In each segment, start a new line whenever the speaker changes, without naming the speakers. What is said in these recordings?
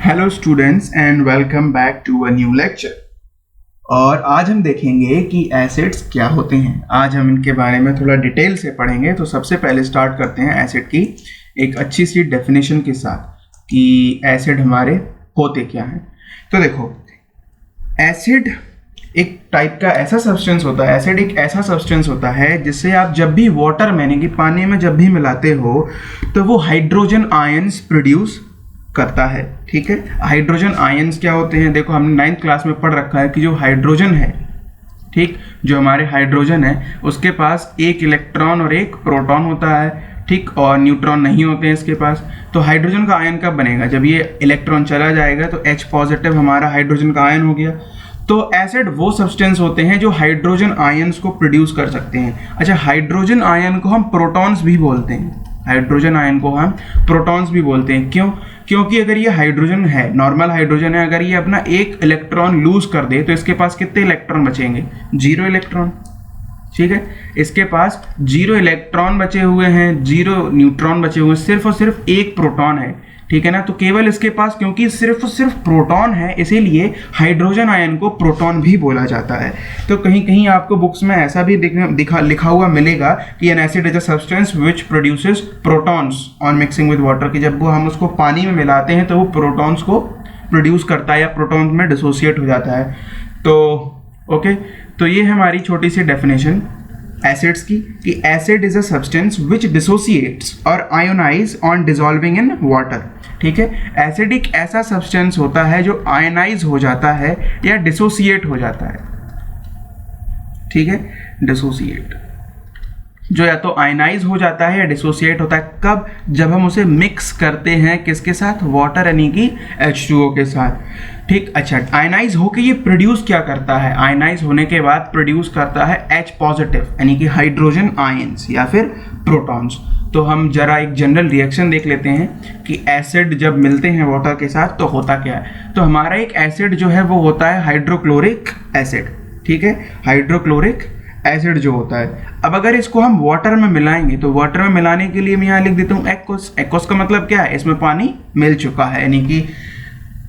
Hello students and welcome back to a new lecture. और आज हम देखेंगे कि एसिड्स क्या होते हैं। आज हम इनके बारे में थोड़ा डिटेल से पढ़ेंगे। तो सबसे पहले स्टार्ट करते हैं एसिड की एक अच्छी सी डेफिनेशन के साथ कि एसिड हमारे होते क्या हैं। तो देखो, एसिड एक टाइप का ऐसा सब्सटेंस होता है, एसिड एक ऐसा सब्सटेंस होता है जिससे आप जब भी वाटर में यानी कि पानी में जब भी मिलाते हो तो वो हाइड्रोजन आयंस प्रोड्यूस करता है। ठीक है, हाइड्रोजन आयंस क्या होते हैं? देखो, हमने 9th क्लास में पढ़ रखा है कि जो हाइड्रोजन है, ठीक, जो हमारे हाइड्रोजन है उसके पास एक इलेक्ट्रॉन और एक प्रोटॉन होता है, ठीक, और न्यूट्रॉन नहीं होते हैं इसके पास। तो हाइड्रोजन का आयन कब बनेगा? जब ये इलेक्ट्रॉन चला जाएगा तो H पॉजिटिव हमारा हाइड्रोजन का आयन हो गया। तो एसिड वो सब्सटेंस होते हैं जो हाइड्रोजन आयंस को प्रोड्यूस कर सकते हैं। अच्छा, हाइड्रोजन आयन को हम प्रोटॉन्स भी बोलते हैं, हाइड्रोजन आयन को हम प्रोटॉन्स भी बोलते हैं। क्यों? क्योंकि अगर ये हाइड्रोजन है, नॉर्मल हाइड्रोजन है, अगर ये अपना एक इलेक्ट्रॉन लूज कर दे तो इसके पास कितने इलेक्ट्रॉन बचेंगे? 0 इलेक्ट्रॉन। ठीक है, इसके पास 0 इलेक्ट्रॉन बचे हुए हैं, 0 न्यूट्रॉन बचे हुए हैं, सिर्फ और सिर्फ एक प्रोटॉन है। ठीक है ना, तो केवल इसके पास, क्योंकि सिर्फ और सिर्फ प्रोटॉन है, इसीलिए हाइड्रोजन आयन को प्रोटॉन भी बोला जाता है। तो कहीं कहीं आपको बुक्स में ऐसा भी लिखा हुआ मिलेगा कि N acid is a substance which produces protons on mixing with water, कि जब वो हम उसको पानी में मिलाते हैं तो वो प्रोटॉन्स को प्रोड्यूस करता है या प्रोटॉन्स में डिसोसिएट हो जाता है। तो ओके, तो ये है हमारी छोटी सी डेफिनेशन एसिड्स की कि acid is a substance which dissociates और ionise on dissolving in water. ठीक है, एसिड एक ऐसा सब्सटेंस होता है जो आयनाइज हो जाता है या डिसोसिएट हो जाता है। ठीक है, डिसोसिएट जो या तो आयनाइज हो जाता है या डिसोसिएट होता है। कब? जब हम उसे मिक्स करते हैं किसके साथ? वाटर यानी कि H2O के साथ। ठीक, अच्छा, आयनाइज होके ये प्रोड्यूस क्या करता है? आयनाइज होने के बाद प्रोड्यूस करता है H पॉजिटिव यानी कि हाइड्रोजन आयंस या फिर प्रोटॉन्स। तो हम जरा एक जनरल रिएक्शन देख लेते हैं कि एसिड जब मिलते हैं वाटर के साथ तो होता क्या है। तो हमारा एक एसिड जो है वो होता है हाइड्रोक्लोरिक एसिड। ठीक है, हाइड्रोक्लोरिक एसिड जो होता है। अब अगर इसको हम वाटर में मिलाएंगे तो वाटर में मिलाने के लिए मैं यहाँ लिख देता हूँ एक्वस। एक्वस का मतलब क्या है? इसमें पानी मिल चुका है, यानी कि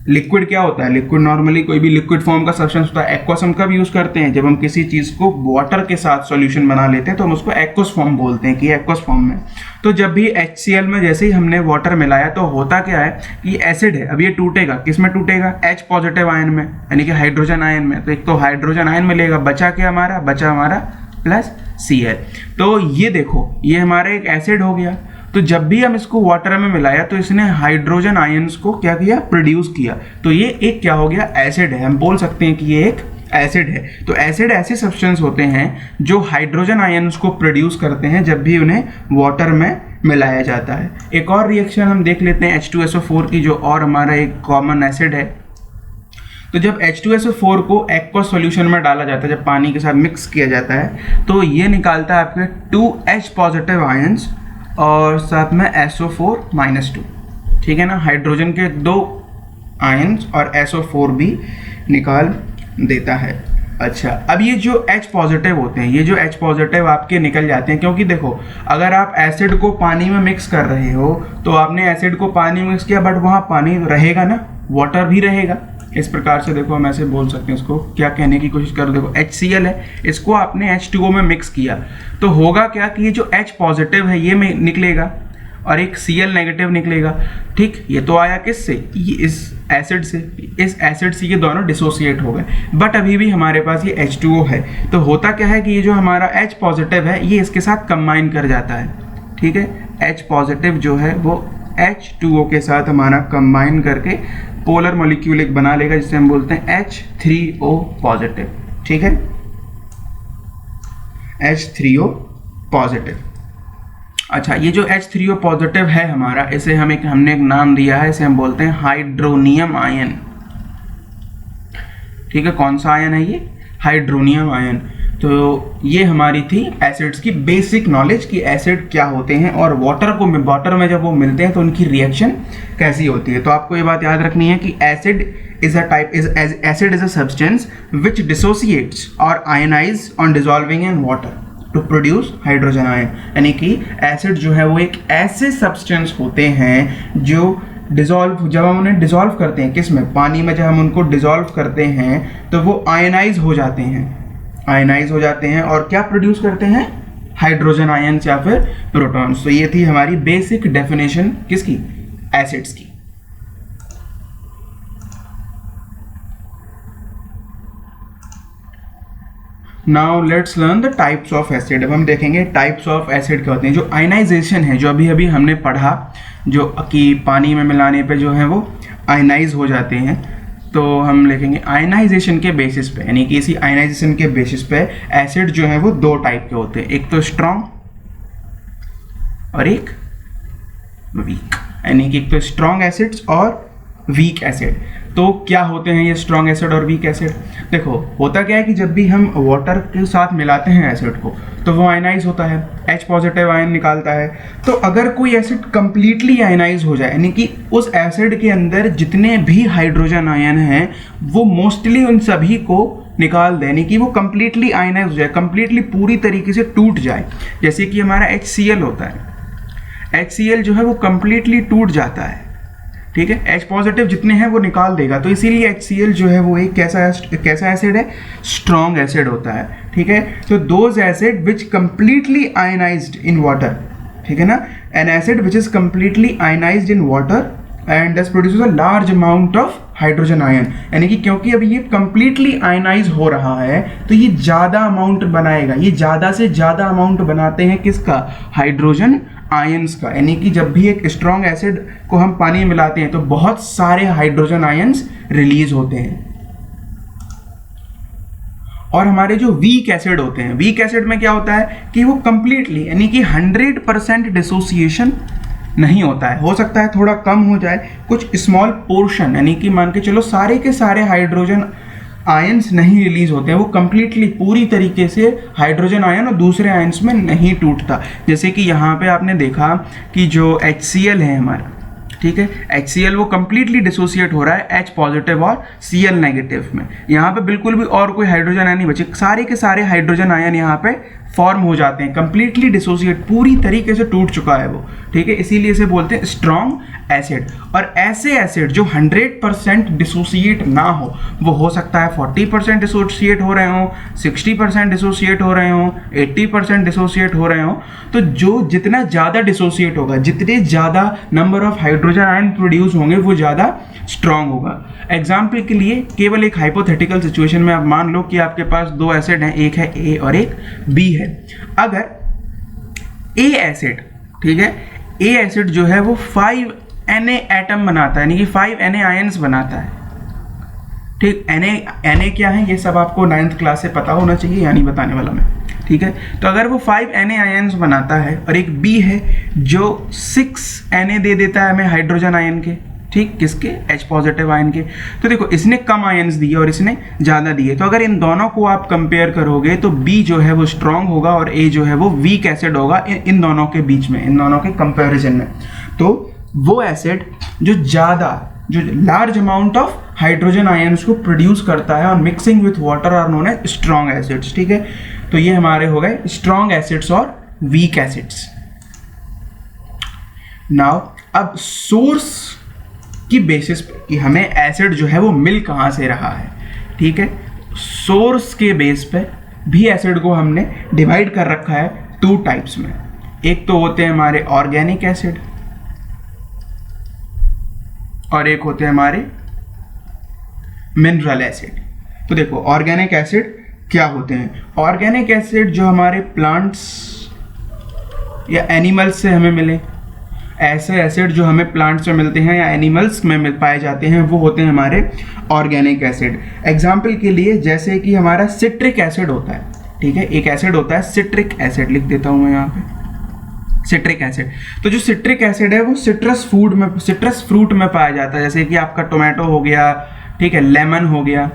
लिक्विड क्या होता है? लिक्विड नॉर्मली कोई भी लिक्विड फॉर्म का सब्सटेंस होता है। एक्वस हम कब यूज करते हैं? जब हम किसी चीज को वाटर के साथ सॉल्यूशन बना लेते हैं तो हम उसको एक्वस फॉर्म बोलते हैं कि एक्वस फॉर्म में। तो जब भी HCl में जैसे ही हमने वाटर मिलाया तो होता क्या है कि एसिड है, अब ये टूटेगा, किस में टूटेगा? H पॉजिटिव आयन में यानी कि हाइड्रोजन आयन में। तो एक तो हाइड्रोजन आयन मिलेगा, बचा क्या हमारा? बचा हमारा प्लस Cl। तो ये देखो, ये हमारा एक एसिड हो गया। तो जब भी हम इसको वाटर में मिलाया तो इसने हाइड्रोजन आयंस को क्या किया? प्रोड्यूस किया। तो ये एक क्या हो गया? एसिड है। हम बोल सकते हैं कि ये एक एसिड है। तो एसिड ऐसे सब्सटेंस होते हैं जो हाइड्रोजन आयंस को प्रोड्यूस करते हैं जब भी उन्हें वाटर में मिलाया जाता है। एक और रिएक्शन हम देख लेते हैं H2SO4 की, जो और हमारा एक कॉमन एसिड है। तो जब H2SO4 को एक्वस सॉल्यूशन में डाला जाता है, जब पानी के साथ मिक्स किया जाता है, तो ये निकालता है आपके 2H पॉजिटिव आयंस और साथ में SO4-2। ठीक है ना, हाइड्रोजन के 2 आयंस और SO4 भी निकाल देता है। अच्छा, अब ये जो H पॉजिटिव होते हैं, ये जो H पॉजिटिव आपके निकल जाते हैं, क्योंकि देखो, अगर आप एसिड को पानी में मिक्स कर रहे हो तो आपने एसिड को पानी में मिक्स किया, बट वहाँ पानी रहेगा ना, वाटर भी रहेगा। इस प्रकार से देखो, हम ऐसे बोल सकते हैं, इसको क्या कहने की कोशिश करो, देखो HCl है, इसको आपने H2O में मिक्स किया तो होगा क्या कि ये जो H पॉजिटिव है ये में निकलेगा और एक Cl नेगेटिव निकलेगा। ठीक, ये तो आया किससे? ये इस एसिड से। इस एसिड से ये दोनों डिसोसिएट हो गए, बट अभी भी हमारे पास ये H2O है। तो होता क्या है कि ये जो हमारा H पॉजिटिव है ये इसके साथ कंबाइन कर जाता है। ठीक है, H पॉजिटिव जो है वो H2O के साथ हमारा कंबाइन करके पोलर मॉलिक्यूल एक बना लेगा जिसे हम बोलते हैं H3O पॉजिटिव। ठीक है, H3O पॉजिटिव। अच्छा, ये जो H3O पॉजिटिव है हमारा, इसे हमने एक नाम दिया है, इसे हम बोलते हैं हाइड्रोनियम आयन। ठीक है, कौन सा आयन है ये? Hydronium ion. तो ये हमारी थी एसिड्स की बेसिक नॉलेज कि एसिड क्या होते हैं और वाटर में जब वो मिलते हैं तो उनकी रिएक्शन कैसी होती है। तो आपको ये बात याद रखनी है कि acid is a substance which dissociates और ionise on dissolving in water to produce hydrogen ion. यानी कि एसिड जो है वो एक ऐसे सब्सटेंस होते हैं जो डिजॉल्व, जब हम उन्हें डिजॉल्व करते हैं किस में, पानी में, जब हम उनको डिजॉल्व करते हैं तो वो आयनाइज हो जाते हैं, आयनाइज हो जाते हैं और क्या प्रोड्यूस करते हैं, हाइड्रोजन आयंस या फिर प्रोटॉन्स। तो ये थी हमारी बेसिक डेफिनेशन किसकी, एसिड्स की। Now let's learn the types of acid. अब हम देखेंगे टाइप्स ऑफ एसिड क्या होते हैं। जो आयनाइजेशन है, जो अभी अभी हमने पढ़ा, जो कि पानी में मिलाने पे जो है वो आयनाइज हो जाते हैं, तो हम लिखेंगे आयनाइजेशन के बेसिस पे, यानी कि इसी आयनाइजेशन के बेसिस पे एसिड जो है वो दो टाइप के होते हैं, एक तो स्ट्रॉन्ग और एक वीक, यानी कि एक तो स्ट्रॉन्ग एसिड्स और वीक एसिड। तो क्या होते हैं ये स्ट्रॉन्ग एसिड और वीक एसिड? देखो होता क्या है कि जब भी हम वाटर के साथ मिलाते हैं एसिड को तो वो आयनाइज होता है, H पॉजिटिव आयन निकालता है। तो अगर कोई एसिड कंप्लीटली आयनाइज हो जाए, यानी कि उस एसिड के अंदर जितने भी हाइड्रोजन आयन हैं वो मोस्टली उन सभी को निकाल दें, यानी कि वो कंप्लीटली आयनाइज हो जाए, कंप्लीटली पूरी तरीके से टूट जाए। जैसे कि हमारा HCl होता है, HCl जो है वो कंप्लीटली टूट जाता है, ठीक है, H पॉजिटिव जितने हैं वो निकाल देगा। तो इसीलिए HCl जो है वो एक कैसा एसिड है, स्ट्रॉन्ग एसिड होता है, ठीक है। तो those acid which completely ionised in water, ठीक है ना, an acid which is completely ionised in water and thus produces a large amount of hydrogen ion, यानी कि क्योंकि अभी ये कंप्लीटली आयनाइज हो रहा है तो ये ज़्यादा अमाउंट बनाएगा, ये ज़्यादा से ज़्यादा अमाउंट बनाते हैं किसका, हाइड्रोजन आयंस का। यानी कि जब भी एक स्ट्रॉन्ग एसिड को हम पानी में मिलाते हैं तो बहुत सारे हाइड्रोजन आयंस रिलीज होते हैं। और हमारे जो वीक एसिड होते हैं, वीक एसिड में क्या होता है कि वो कंप्लीटली, यानी कि 100% डिसोसिएशन नहीं होता है, हो सकता है थोड़ा कम हो जाए, कुछ स्मॉल पोर्शन, यानी कि मान के चलो सारे के सारे हाइड्रोजन आयंस नहीं रिलीज होते हैं, वो कंप्लीटली पूरी तरीके से हाइड्रोजन आयन और दूसरे आयंस में नहीं टूटता। जैसे कि यहाँ पे आपने देखा कि जो HCl है हमारा, ठीक है, HCl वो कंप्लीटली डिसोसिएट हो रहा है H पॉजिटिव और Cl नेगेटिव में। यहाँ पे बिल्कुल भी और कोई हाइड्रोजन आयन नहीं बचे, सारे के सारे हाइड्रोजन आयन यहाँ पे फॉर्म हो जाते हैं, कंप्लीटली डिसोसिएट, पूरी तरीके से टूट चुका है वो, ठीक है, इसीलिए इसे बोलते हैं स्ट्रॉन्ग एसिड। और ऐसे एसिड जो 100% डिसोसिएट ना हो, वो हो सकता है 40% डिसोसिएट हो रहे हो, 60% डिसोसिएट हो रहे हो, 80% डिसोसिएट हो रहे हो। तो जो जितना ज़्यादा डिसोसिएट होगा, जितने ज़्यादा number of hydrogen ion produce होंगे वो ज़्यादा स्ट्रॉन्ग होगा। एग्जाम्पल के लिए केवल एक हाइपोथेटिकल सिचुएशन में आप मान लो कि आपके पास दो एसिड हैं, एक है A और एक B है। अगर A एसिड, ठीक है, A एसिड जो है वो 5 Na एटम बनाता है, यानी कि 5 Na आयंस बनाता है, ठीक। Na क्या है ये सब आपको 9th क्लास से पता होना चाहिए, यानी बताने वाला मैं, ठीक है। तो अगर वो 5 Na आयंस बनाता है और एक B है जो 6 Na दे देता है हमें हाइड्रोजन आयन के, ठीक, किसके, H पॉजिटिव आयन के। तो देखो इसने कम आयंस दिए और इसने ज़्यादा दिए, तो अगर इन दोनों को आप कंपेयर करोगे तो B जो है वो स्ट्रॉन्ग होगा और A जो है वो वीक एसिड होगा इन दोनों के बीच में, इन दोनों के कंपेरिजन में। तो वो एसिड जो large amount of hydrogen ions को प्रोड्यूस करता है और mixing with water are known as strong acids, ठीक है। तो ये हमारे हो गए स्ट्रॉन्ग एसिड्स और वीक एसिड्स। नाउ अब सोर्स की बेसिस पे कि हमें एसिड जो है वो मिल कहाँ से रहा है, ठीक है, सोर्स के बेस पे भी एसिड को हमने डिवाइड कर रखा है 2 टाइप्स में। एक तो होते हैं हमारे ऑर्गेनिक एसिड और एक होते हैं हमारे मिनरल एसिड। तो देखो ऑर्गेनिक एसिड क्या होते हैं। ऑर्गेनिक एसिड जो हमारे प्लांट्स या एनिमल्स से हमें मिले, ऐसे एसिड जो हमें प्लांट्स में मिलते हैं या एनिमल्स में मिल पाए जाते हैं, वो होते हैं हमारे ऑर्गेनिक एसिड। एग्जाम्पल के लिए जैसे कि हमारा सिट्रिक एसिड होता है, ठीक है, एक एसिड होता है सिट्रिक एसिड, लिख देता हूँ मैं यहाँ पे सिट्रिक एसिड। तो जो सिट्रिक एसिड है वो सिट्रस फ्रूट में पाया जाता है, जैसे कि आपका टोमेटो हो गया, ठीक है, लेमन हो गया।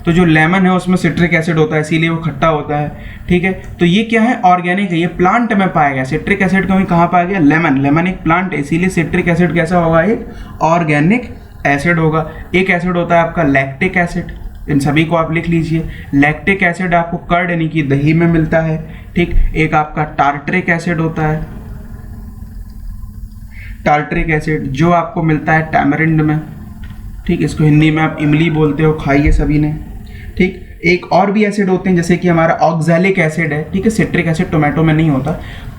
तो जो लेमन है उसमें सिट्रिक एसिड होता है, इसीलिए वो खट्टा होता है, ठीक है। तो ये क्या है, ऑर्गेनिक है, ये प्लांट में पाया गया। सिट्रिक एसिड कहाँ पाया गया, लेमन एक प्लांट है, इसीलिए सिट्रिक एसिड कैसा होगा, एक ऑर्गेनिक एसिड होगा। एक एसिड होता है आपका लैक्टिक एसिड, इन सभी को आप लिख लीजिए। लैक्टिक एसिड आपको कर्ड यानी कि दही में मिलता है, ठीक। एक आपका टार्टरिक एसिड होता है, टार्टरिक एसिड जो आपको मिलता है टैमरिंड में, ठीक, इसको हिंदी में आप इमली बोलते हो, खाइए सभी ने, ठीक। एक और भी एसिड होते हैं जैसे कि हमारा ऑक्सैलिक एसिड है, ठीक है, सिट्रिक एसिड टोमेटो में नहीं होता,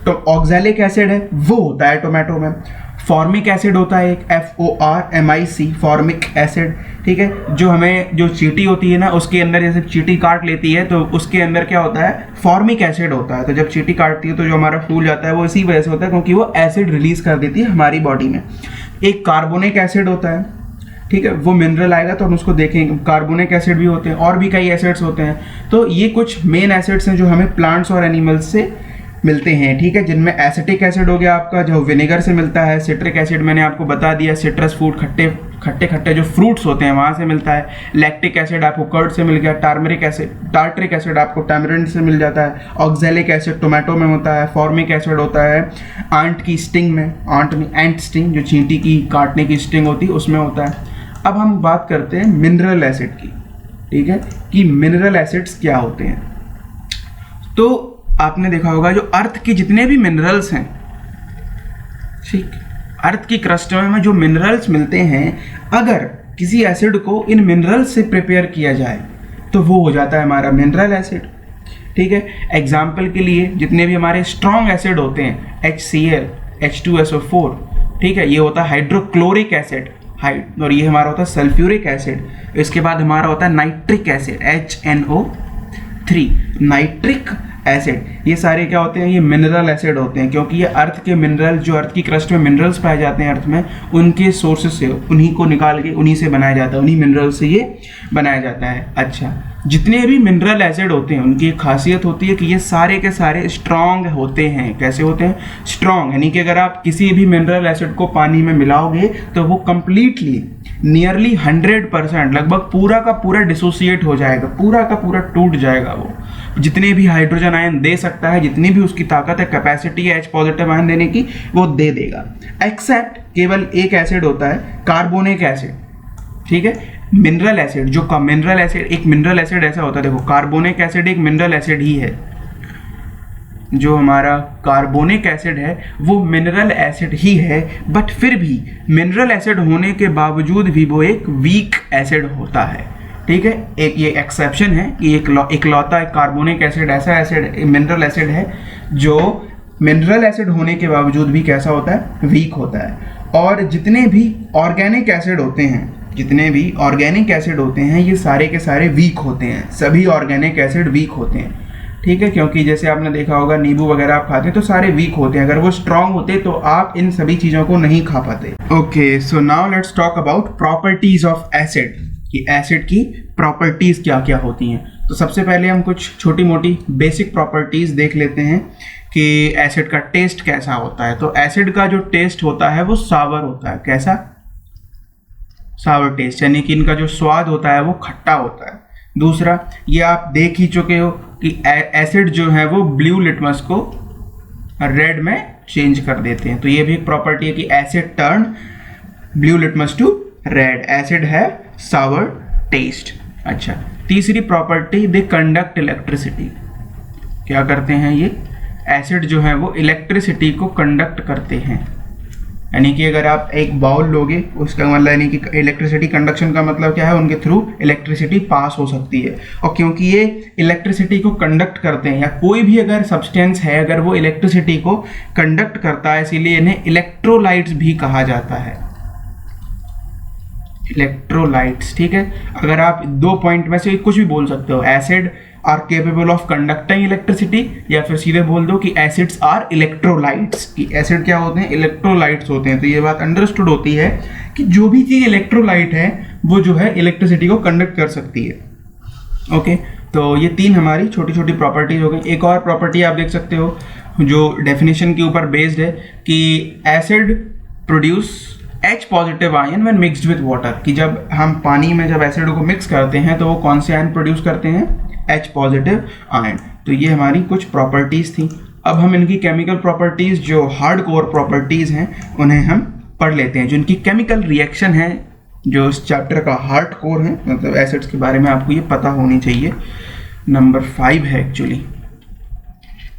तो ऑक्सैलिक एसिड है वो होता है टोमेटो में। फॉर्मिक एसिड होता है एक, FORMIC, फॉर्मिक एसिड, ठीक है, जो हमें जो चींटी होती है ना उसके अंदर जैसे चींटी काट लेती है तो उसके अंदर क्या होता है, फॉर्मिक एसिड होता है। तो जब चींटी काटती है तो जो हमारा फूल जाता है वो इसी वजह से होता है क्योंकि वो एसिड रिलीज कर देती है हमारी बॉडी में। एक कार्बोनिक एसिड होता है, ठीक है, वो मिनरल आएगा तो हम उसको देखेंगे। कार्बोनिक एसिड भी होते हैं और भी कई एसिड्स होते हैं। तो ये कुछ मेन एसिड्स हैं जो हमें प्लांट्स और एनिमल्स से मिलते हैं, ठीक है, जिनमें एसिटिक एसिड हो गया आपका जो विनेगर से मिलता है, सिट्रिक एसिड मैंने आपको बता दिया, सिट्रस फूड खट्टे खट्टे जो फ्रूट्स होते हैं वहाँ से मिलता है, लैक्टिक एसिड आपको कर्ड से मिल गया, टार्टरिक एसिड आपको टैमरिंड से मिल जाता है, ऑक्सैलिक एसिड टोमेटो में होता है, फॉर्मिक एसिड होता है आंट की स्टिंग में, एंट स्टिंग जो चींटी की काटने की स्टिंग होती है उसमें होता है। अब हम बात करते हैं मिनरल एसिड की, ठीक है, कि मिनरल एसिड्स क्या होते हैं। तो आपने देखा होगा जो अर्थ के जितने भी मिनरल्स हैं, ठीक, अर्थ की क्रस्ट में जो मिनरल्स मिलते हैं, अगर किसी एसिड को इन मिनरल्स से प्रिपेयर किया जाए तो वो हो जाता है हमारा मिनरल एसिड, ठीक है। एग्जाम्पल के लिए जितने भी हमारे स्ट्रॉन्ग एसिड होते हैं, HCl, H2SO4, ठीक है, ये होता है हाइड्रोक्लोरिक एसिड, और ये हमारा होता है सल्फ्यूरिक एसिड। इसके बाद हमारा होता है nitric acid, HNO3, nitric acid. ये सारे क्या होते हैं, ये मिनरल एसिड होते हैं क्योंकि ये अर्थ के मिनरल जो अर्थ की क्रस्ट में मिनरल्स पाए जाते हैं अर्थ में, उनके सोर्सेज से, उन्हीं को निकाल के उन्हीं से बनाया जाता है, उन्हीं मिनरल से ये बनाया जाता है। अच्छा, जितने भी मिनरल एसिड होते हैं उनकी एक खासियत होती है कि ये सारे के सारे स्ट्रॉन्ग होते हैं। कैसे होते हैं, स्ट्रॉन्ग, यानी कि अगर आप किसी भी मिनरल एसिड को पानी में मिलाओगे तो वो कंप्लीटली नियरली 100% लगभग पूरा का पूरा डिसोसिएट हो जाएगा, पूरा का पूरा टूट जाएगा। वो जितने भी हाइड्रोजन आयन दे सकता है, जितनी भी उसकी ताकत है, कैपेसिटी है H पॉजिटिव आयन देने की, वो दे देगा। एक्सेप्ट केवल एक एसिड होता है, कार्बोनिक एसिड, ठीक है। मिनरल एसिड जो मिनरल एसिड, एक मिनरल एसिड ऐसा होता है, देखो कार्बोनिक एसिड एक मिनरल एसिड ही है, जो हमारा कार्बोनिक एसिड है वो मिनरल एसिड ही है, बट फिर भी मिनरल एसिड होने के बावजूद भी वो एक वीक एसिड होता है, ठीक है। एक ये एक्सेप्शन है कि इकलौता एक कार्बोनिक एसिड ऐसा एसिड मिनरल एसिड है जो मिनरल एसिड होने के बावजूद भी कैसा होता है, वीक होता है। और जितने भी ऑर्गेनिक एसिड होते हैं, जितने भी ऑर्गेनिक एसिड होते हैं, ये सारे के सारे वीक होते हैं, सभी ऑर्गेनिक एसिड वीक होते हैं, ठीक है, क्योंकि जैसे आपने देखा होगा नींबू वगैरह आप खाते हैं तो सारे वीक होते हैं, अगर वो स्ट्रांग होते तो आप इन सभी चीज़ों को नहीं खा पाते। Okay, so now let's talk about properties of acid, कि एसिड की प्रॉपर्टीज क्या क्या होती हैं। तो सबसे पहले हम कुछ छोटी मोटी बेसिक प्रॉपर्टीज देख लेते हैं कि एसिड का टेस्ट कैसा होता है। तो एसिड का जो टेस्ट होता है वो सावर होता है। कैसा, सावर टेस्ट, यानी कि इनका जो स्वाद होता है वो खट्टा होता है। दूसरा, ये आप देख ही चुके हो कि एसिड जो है वो ब्लू लिटमस को रेड में चेंज कर देते हैं। तो ये भी एक प्रॉपर्टी है कि acid turn blue litmus to red, acid है सावर टेस्ट। अच्छा, तीसरी प्रॉपर्टी, दे कंडक्ट इलेक्ट्रिसिटी। क्या करते हैं ये एसिड जो है वो इलेक्ट्रिसिटी को कंडक्ट करते हैं, यानी कि अगर आप एक बाउल लोगे उसका मतलब, यानी कि इलेक्ट्रिसिटी कंडक्शन का मतलब क्या है, उनके थ्रू इलेक्ट्रिसिटी पास हो सकती है। और क्योंकि ये इलेक्ट्रिसिटी को कंडक्ट करते हैं, या कोई भी अगर सब्सटेंस है अगर वो इलेक्ट्रिसिटी को कंडक्ट करता है, इसीलिए इन्हें इलेक्ट्रोलाइट्स भी कहा जाता है, इलेक्ट्रोलाइट्स, ठीक है। अगर आप 2 पॉइंट में से कुछ भी बोल सकते हो, acid are capable of conducting electricity, या फिर सीधे बोल दो कि एसिड्स आर इलेक्ट्रोलाइट्स, कि एसिड क्या होते हैं, इलेक्ट्रोलाइट्स होते हैं। तो ये बात अंडरस्टूड होती है कि जो भी चीज़ इलेक्ट्रोलाइट है वो जो है इलेक्ट्रिसिटी को कंडक्ट कर सकती है। ओके, तो ये 3 हमारी छोटी छोटी प्रॉपर्टीज हो गई। एक और प्रॉपर्टी आप देख सकते हो जो डेफिनेशन के ऊपर बेस्ड है कि acid produce H positive ion when mixed with water, कि जब हम पानी में जब एसिड को मिक्स करते हैं तो वो कौन से आयन प्रोड्यूस करते हैं, H पॉजिटिव आयन। तो ये हमारी कुछ प्रॉपर्टीज थी। अब हम इनकी केमिकल प्रॉपर्टीज जो हार्ड कोर प्रॉपर्टीज हैं उन्हें हम पढ़ लेते हैं, जो इनकी केमिकल रिएक्शन है, जो इस चैप्टर का हार्ड कोर है, मतलब एसिड्स के बारे में आपको ये पता होनी चाहिए। नंबर 5 है एक्चुअली।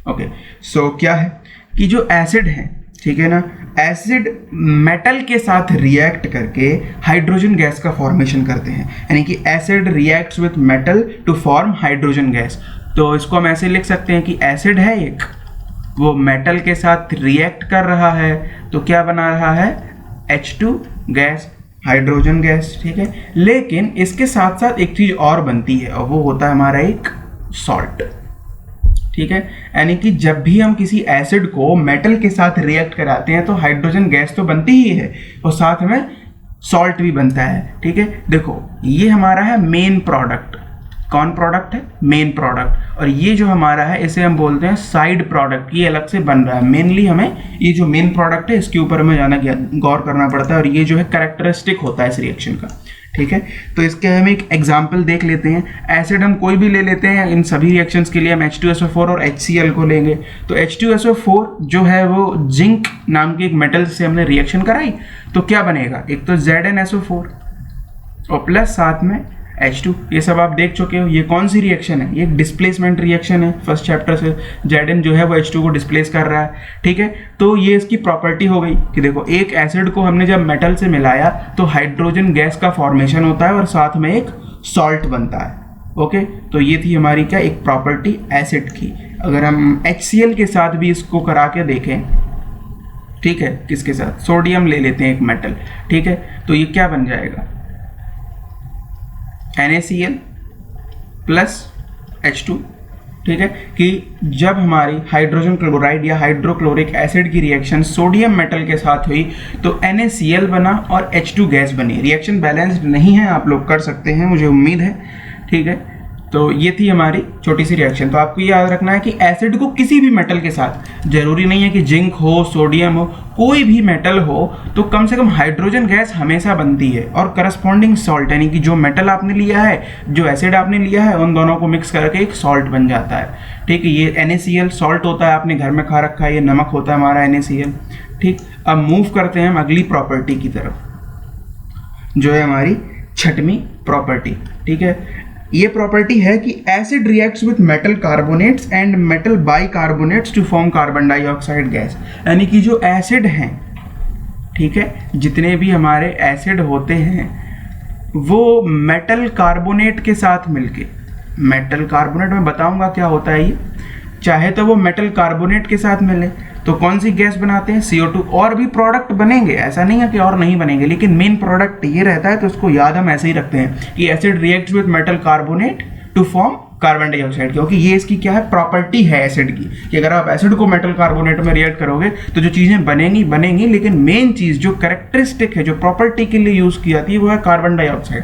ओके, सो क्या है कि जो एसिड है, ठीक है ना। एसिड मेटल के साथ रिएक्ट करके हाइड्रोजन गैस का फॉर्मेशन करते हैं, यानी कि acid reacts with metal to form hydrogen gas. तो इसको हम ऐसे लिख सकते हैं कि एसिड है एक, वो मेटल के साथ रिएक्ट कर रहा है तो क्या बना रहा है, H2 गैस, हाइड्रोजन गैस, ठीक है। लेकिन इसके साथ साथ एक चीज और बनती है और वो होता है हमारा एक सॉल्ट, ठीक है। यानी कि जब भी हम किसी एसिड को मेटल के साथ रिएक्ट कराते हैं तो हाइड्रोजन गैस तो बनती ही है और साथ में सॉल्ट भी बनता है, ठीक है। देखो ये हमारा है मेन प्रोडक्ट, कौन प्रोडक्ट है, मेन प्रोडक्ट, और ये जो हमारा है इसे हम बोलते हैं साइड प्रोडक्ट, ये अलग से बन रहा है। मेनली हमें ये जो मेन प्रोडक्ट है इसके ऊपर हमें जाना गौर करना पड़ता है और ये जो है कैरेक्टरिस्टिक होता है इस रिएक्शन का, ठीक है। तो इसके हम एक एग्जाम्पल देख लेते हैं। एसिड हम कोई भी ले लेते हैं, इन सभी रिएक्शंस के लिए हम H2SO4 और HCl को लेंगे। तो H2SO4 जो है वो जिंक नाम के एक मेटल से हमने रिएक्शन कराई तो क्या बनेगा, एक तो ZnSO4 और प्लस साथ में H2। ये सब आप देख चुके हो। ये कौन सी रिएक्शन है, ये एक डिस्प्लेसमेंट रिएक्शन है फर्स्ट चैप्टर से। Zn जो है वो H2 को डिस्प्लेस कर रहा है, ठीक है। तो ये इसकी प्रॉपर्टी हो गई कि देखो एक एसिड को हमने जब मेटल से मिलाया तो हाइड्रोजन गैस का फॉर्मेशन होता है और साथ में एक सॉल्ट बनता है, ओके। तो ये थी हमारी क्या, एक प्रॉपर्टी एसिड की। अगर हम HCl के साथ भी इसको करा के देखें, ठीक है, किसके साथ, सोडियम ले लेते हैं एक मेटल, ठीक है। तो ये क्या बन जाएगा, NaCl प्लस H2, ठीक है। कि जब हमारी हाइड्रोजन क्लोराइड या हाइड्रोक्लोरिक एसिड की रिएक्शन सोडियम मेटल के साथ हुई तो NaCl बना और H2 गैस बनी। रिएक्शन बैलेंस्ड नहीं है, आप लोग कर सकते हैं, मुझे उम्मीद है, ठीक है। तो ये थी हमारी छोटी सी रिएक्शन। तो आपको याद रखना है कि एसिड को किसी भी मेटल के साथ, जरूरी नहीं है कि जिंक हो, सोडियम हो, कोई भी मेटल हो तो कम से कम हाइड्रोजन गैस हमेशा बनती है और करस्पॉन्डिंग सॉल्ट, यानी कि जो मेटल आपने लिया है, जो एसिड आपने लिया है, उन दोनों को मिक्स करके एक सॉल्ट बन जाता है, ठीक है। ये NaCl सॉल्ट होता है, आपने घर में खा रखा है, ये नमक होता है हमारा NaCl, ठीक। अब मूव करते हैं हम अगली प्रॉपर्टी की तरफ, जो है हमारी छठवीं प्रॉपर्टी, ठीक है। ये प्रॉपर्टी है कि acid reacts with metal carbonates and metal bicarbonates to form carbon dioxide gas. यानी कि जो एसिड हैं, ठीक है, जितने भी हमारे एसिड होते हैं वो मेटल कार्बोनेट के साथ मिलके, मेटल कार्बोनेट में बताऊंगा क्या होता है ये, चाहे तो वो मेटल कार्बोनेट के साथ मिले तो कौन सी गैस बनाते हैं, CO2। और भी प्रोडक्ट बनेंगे, ऐसा नहीं है कि और नहीं बनेंगे, लेकिन मेन प्रोडक्ट ये रहता है तो उसको याद हम ऐसे ही रखते हैं कि acid reacts with metal carbonate to form carbon dioxide, क्योंकि ये इसकी क्या है, प्रॉपर्टी है एसिड की, कि अगर आप एसिड को मेटल कार्बोनेट में रिएक्ट करोगे तो जो चीज़ें बनेंगी, लेकिन मेन चीज़ जो कैरेक्टरिस्टिक है, जो प्रॉपर्टी के लिए यूज़ की जाती है, वो है कार्बन डाइऑक्साइड,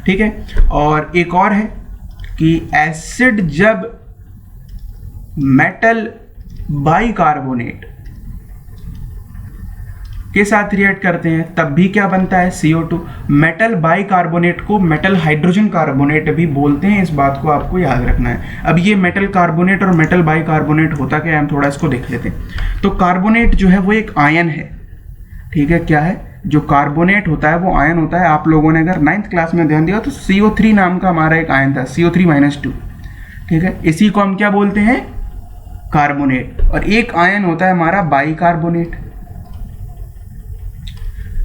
ठीक है। और एक और है कि एसिड जब मेटल बाइकार्बोनेट के साथ रिएक्ट करते हैं तब भी क्या बनता है, CO2। मेटल बाइकार्बोनेट को मेटल हाइड्रोजन कार्बोनेट भी बोलते हैं, इस बात को आपको याद रखना है। अब ये मेटल कार्बोनेट और मेटल बाइकार्बोनेट होता क्या है, हम थोड़ा इसको देख लेते हैं। तो कार्बोनेट जो है वो एक आयन है, ठीक है। क्या है, जो कार्बोनेट होता है वो आयन होता है। आप लोगों ने अगर 9th क्लास में ध्यान दिया तो CO3 नाम का हमारा एक आयन था, CO3-2, ठीक है। इसी को हम क्या बोलते हैं, कार्बोनेट। और एक आयन होता है हमारा बाइकार्बोनेट।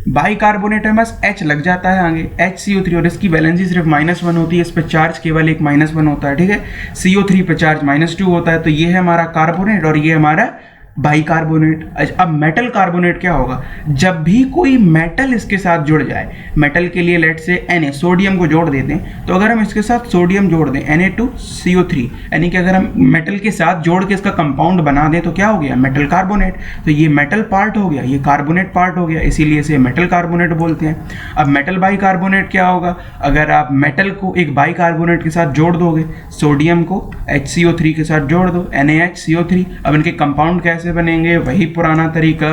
बाइकार्बोनेट में बस H लग जाता है आगे, HCO3, और इसकी वैलेंसी सिर्फ -1 होती है, इस पे चार्ज केवल एक -1 होता है, ठीक है। CO3 पे चार्ज -2 होता है। तो ये है हमारा कार्बोनेट और ये हमारा बाइकार्बोनेट। अब मेटल कार्बोनेट क्या होगा, जब भी कोई मेटल इसके साथ जुड़ जाए, मेटल के लिए लेट से Na, सोडियम को जोड़ देते हैं, तो अगर हम इसके साथ सोडियम जोड़ दें Na2CO3, यानी कि अगर हम मेटल के साथ जोड़ के इसका कंपाउंड बना दें तो क्या हो गया, मेटल कार्बोनेट। तो ये मेटल पार्ट हो गया, ये कार्बोनेट पार्ट हो गया, इसीलिए इसे मेटल कार्बोनेट बोलते हैं। अब मेटल बाइकार्बोनेट क्या होगा, अगर आप मेटल को एक बाइकार्बोनेट के साथ जोड़ दोगे, सोडियम को HCO3 के साथ जोड़ दो, NaHCO3, अब इनके कंपाउंड कैसे बनेंगे, वही पुराना तरीका,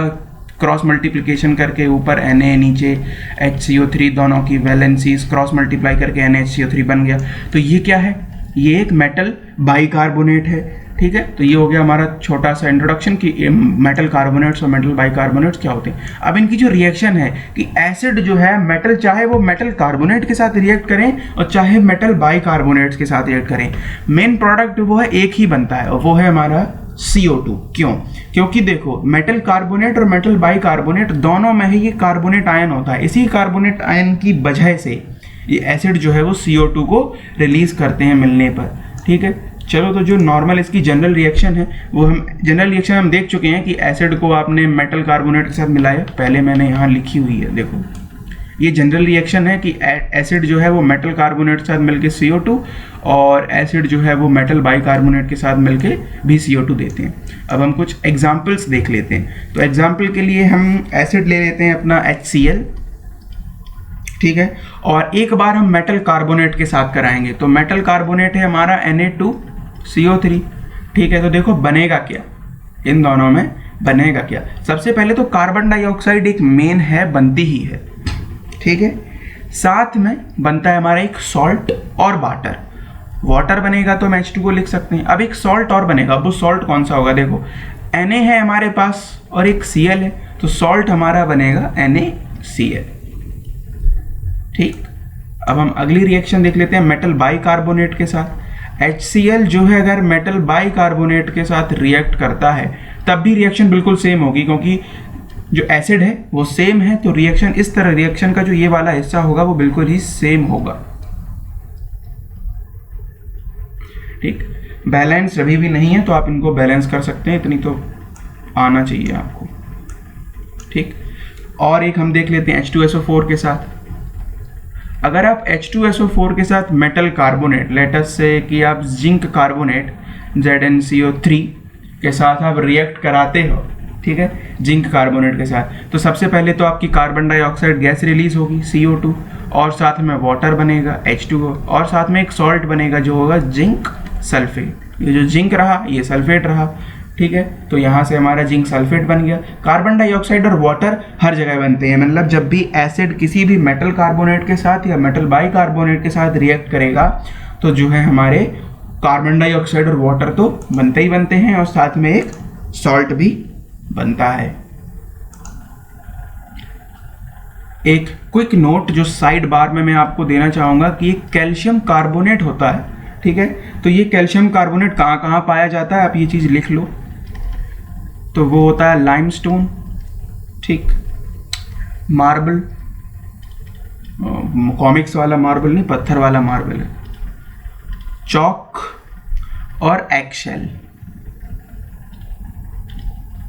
क्रॉस मल्टीप्लिकेशन करके ऊपर Na नीचे HCO3, दोनों की वैलेंसीज क्रॉस मल्टीप्लाई करके NaHCO3 बन गया। तो ये क्या है, ये एक मेटल बाइकार्बोनेट है, ठीक है। तो ये हो गया हमारा छोटा सा इंट्रोडक्शन कि मेटल कार्बोनेट्स और मेटल बाइकार्बोनेट्स क्या होते हैं। अब इनकी जो रिएक्शन है कि एसिड जो है मेटल, चाहे वो मेटल कार्बोनेट के साथ रिएक्ट करें और चाहे मेटल बाइकार्बोनेट्स के साथ रिएक्ट करें, मेन प्रोडक्ट वो है एक ही बनता है और वो है हमारा CO2। क्यों? क्योंकि देखो मेटल कार्बोनेट और मेटल बाइकार्बोनेट दोनों में ही ये कार्बोनेट आयन होता है। इसी कार्बोनेट आयन की वजह से ये एसिड जो है वो CO2 को रिलीज करते हैं मिलने पर। ठीक है, चलो तो जो नॉर्मल इसकी जनरल रिएक्शन है वो हम देख चुके हैं कि एसिड को आपने मेटल कार्बोनेट के साथ मिलाया, पहले मैंने यहाँ लिखी हुई है, देखो ये जनरल रिएक्शन है कि एसिड जो है वो मेटल कार्बोनेट के साथ मिलके CO2 और एसिड जो है वो मेटल बाइकार्बोनेट के साथ मिलके भी CO2 देते हैं। अब हम कुछ एग्जांपल्स देख लेते हैं। तो एग्जांपल के लिए हम एसिड ले लेते हैं अपना HCl, ठीक है, और एक बार हम मेटल कार्बोनेट के साथ कराएंगे। तो मेटल कार्बोनेट है हमारा Na2CO3, ठीक है। तो देखो बनेगा क्या, इन दोनों में बनेगा क्या। सबसे पहले तो कार्बन डाइऑक्साइड एक मेन है, बनती ही है, ठीक है। साथ में बनता है हमारा एक सॉल्ट और वाटर बनेगा तो हम H2O लिख सकते हैं। अब एक सॉल्ट और बनेगा, अब वो सॉल्ट कौन सा होगा, देखो Na है हमारे पास और एक Cl है, तो सॉल्ट हमारा बनेगा NaCl, ठीक। अब हम अगली रिएक्शन देख लेते हैं मेटल बाइकार्बोनेट के साथ। HCl जो है अगर मेटल बाइकार्बोनेट के साथ रिएक्ट करता है तब भी रिएक्शन बिल्कुल सेम होगी, क्योंकि जो एसिड है वो सेम है, तो रिएक्शन इस तरह, रिएक्शन का जो ये वाला हिस्सा होगा वो बिल्कुल ही सेम होगा, ठीक। बैलेंस अभी भी नहीं है तो आप इनको बैलेंस कर सकते हैं, इतनी तो आना चाहिए आपको, ठीक। और एक हम देख लेते हैं H2SO4 के साथ। अगर आप H2SO4 के साथ मेटल कार्बोनेट, लेटस से कि आप जिंक कार्बोनेट ZnCO3 के साथ आप रिएक्ट कराते हो, ठीक है, जिंक कार्बोनेट के साथ, तो सबसे पहले तो आपकी कार्बन डाइऑक्साइड गैस रिलीज होगी CO2, और साथ में वाटर बनेगा H2O, और साथ में एक सॉल्ट बनेगा जो होगा जिंक सल्फेट। ये जो जिंक रहा ये सल्फेट रहा, ठीक है। तो यहाँ से हमारा जिंक सल्फेट बन गया। कार्बन डाइऑक्साइड और वाटर हर जगह बनते हैं, मतलब जब भी एसिड किसी भी मेटल कार्बोनेट के साथ या मेटल बाइकार्बोनेट के साथ रिएक्ट करेगा तो जो है हमारे कार्बन डाइऑक्साइड और वाटर तो बनते ही बनते हैं, और साथ में एक सॉल्ट भी बनता है। एक क्विक नोट जो साइड बार में मैं आपको देना चाहूंगा कि एक कैल्शियम कार्बोनेट होता है, ठीक है। तो ये कैल्शियम कार्बोनेट कहाँ कहाँ पाया जाता है, आप ये चीज लिख लो। तो वो होता है लाइमस्टोन, ठीक, मार्बल, कॉमिक्स वाला मार्बल नहीं, पत्थर वाला मार्बल है, चॉक और एगशेल,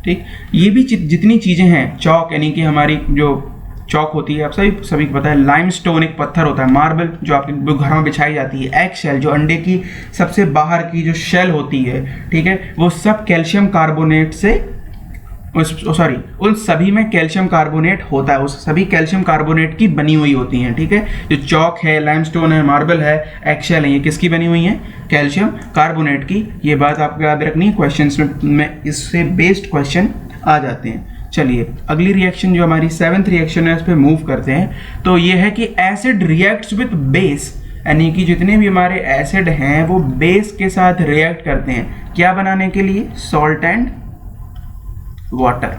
ठीक। ये भी जितनी चीजें हैं, चॉक यानी कि हमारी जो चॉक होती है, आप सभी को पता है। लाइमस्टोन एक पत्थर होता है, मार्बल जो आपके घरों में बिछाई जाती है, एग शेल जो अंडे की सबसे बाहर की जो शेल होती है, ठीक है, वो सब कैल्शियम कार्बोनेट से, सॉरी, उन सभी में कैल्शियम कार्बोनेट होता है, उस सभी कैल्शियम कार्बोनेट की बनी हुई होती हैं, ठीक है। जो चॉक है, लाइमस्टोन है, मार्बल है, एगशेल है, ये किसकी बनी हुई है, कैल्शियम कार्बोनेट की। ये बात आपको याद रखनी है, क्वेश्चंस में इससे बेस्ड क्वेश्चन आ जाते हैं। चलिए अगली रिएक्शन जो हमारी 7th रिएक्शन है उस पर मूव करते हैं। तो ये है कि एसिड रिएक्ट्स विद बेस, यानी कि जितने भी हमारे एसिड हैं वो बेस के साथ रिएक्ट करते हैं, क्या बनाने के लिए, salt and water.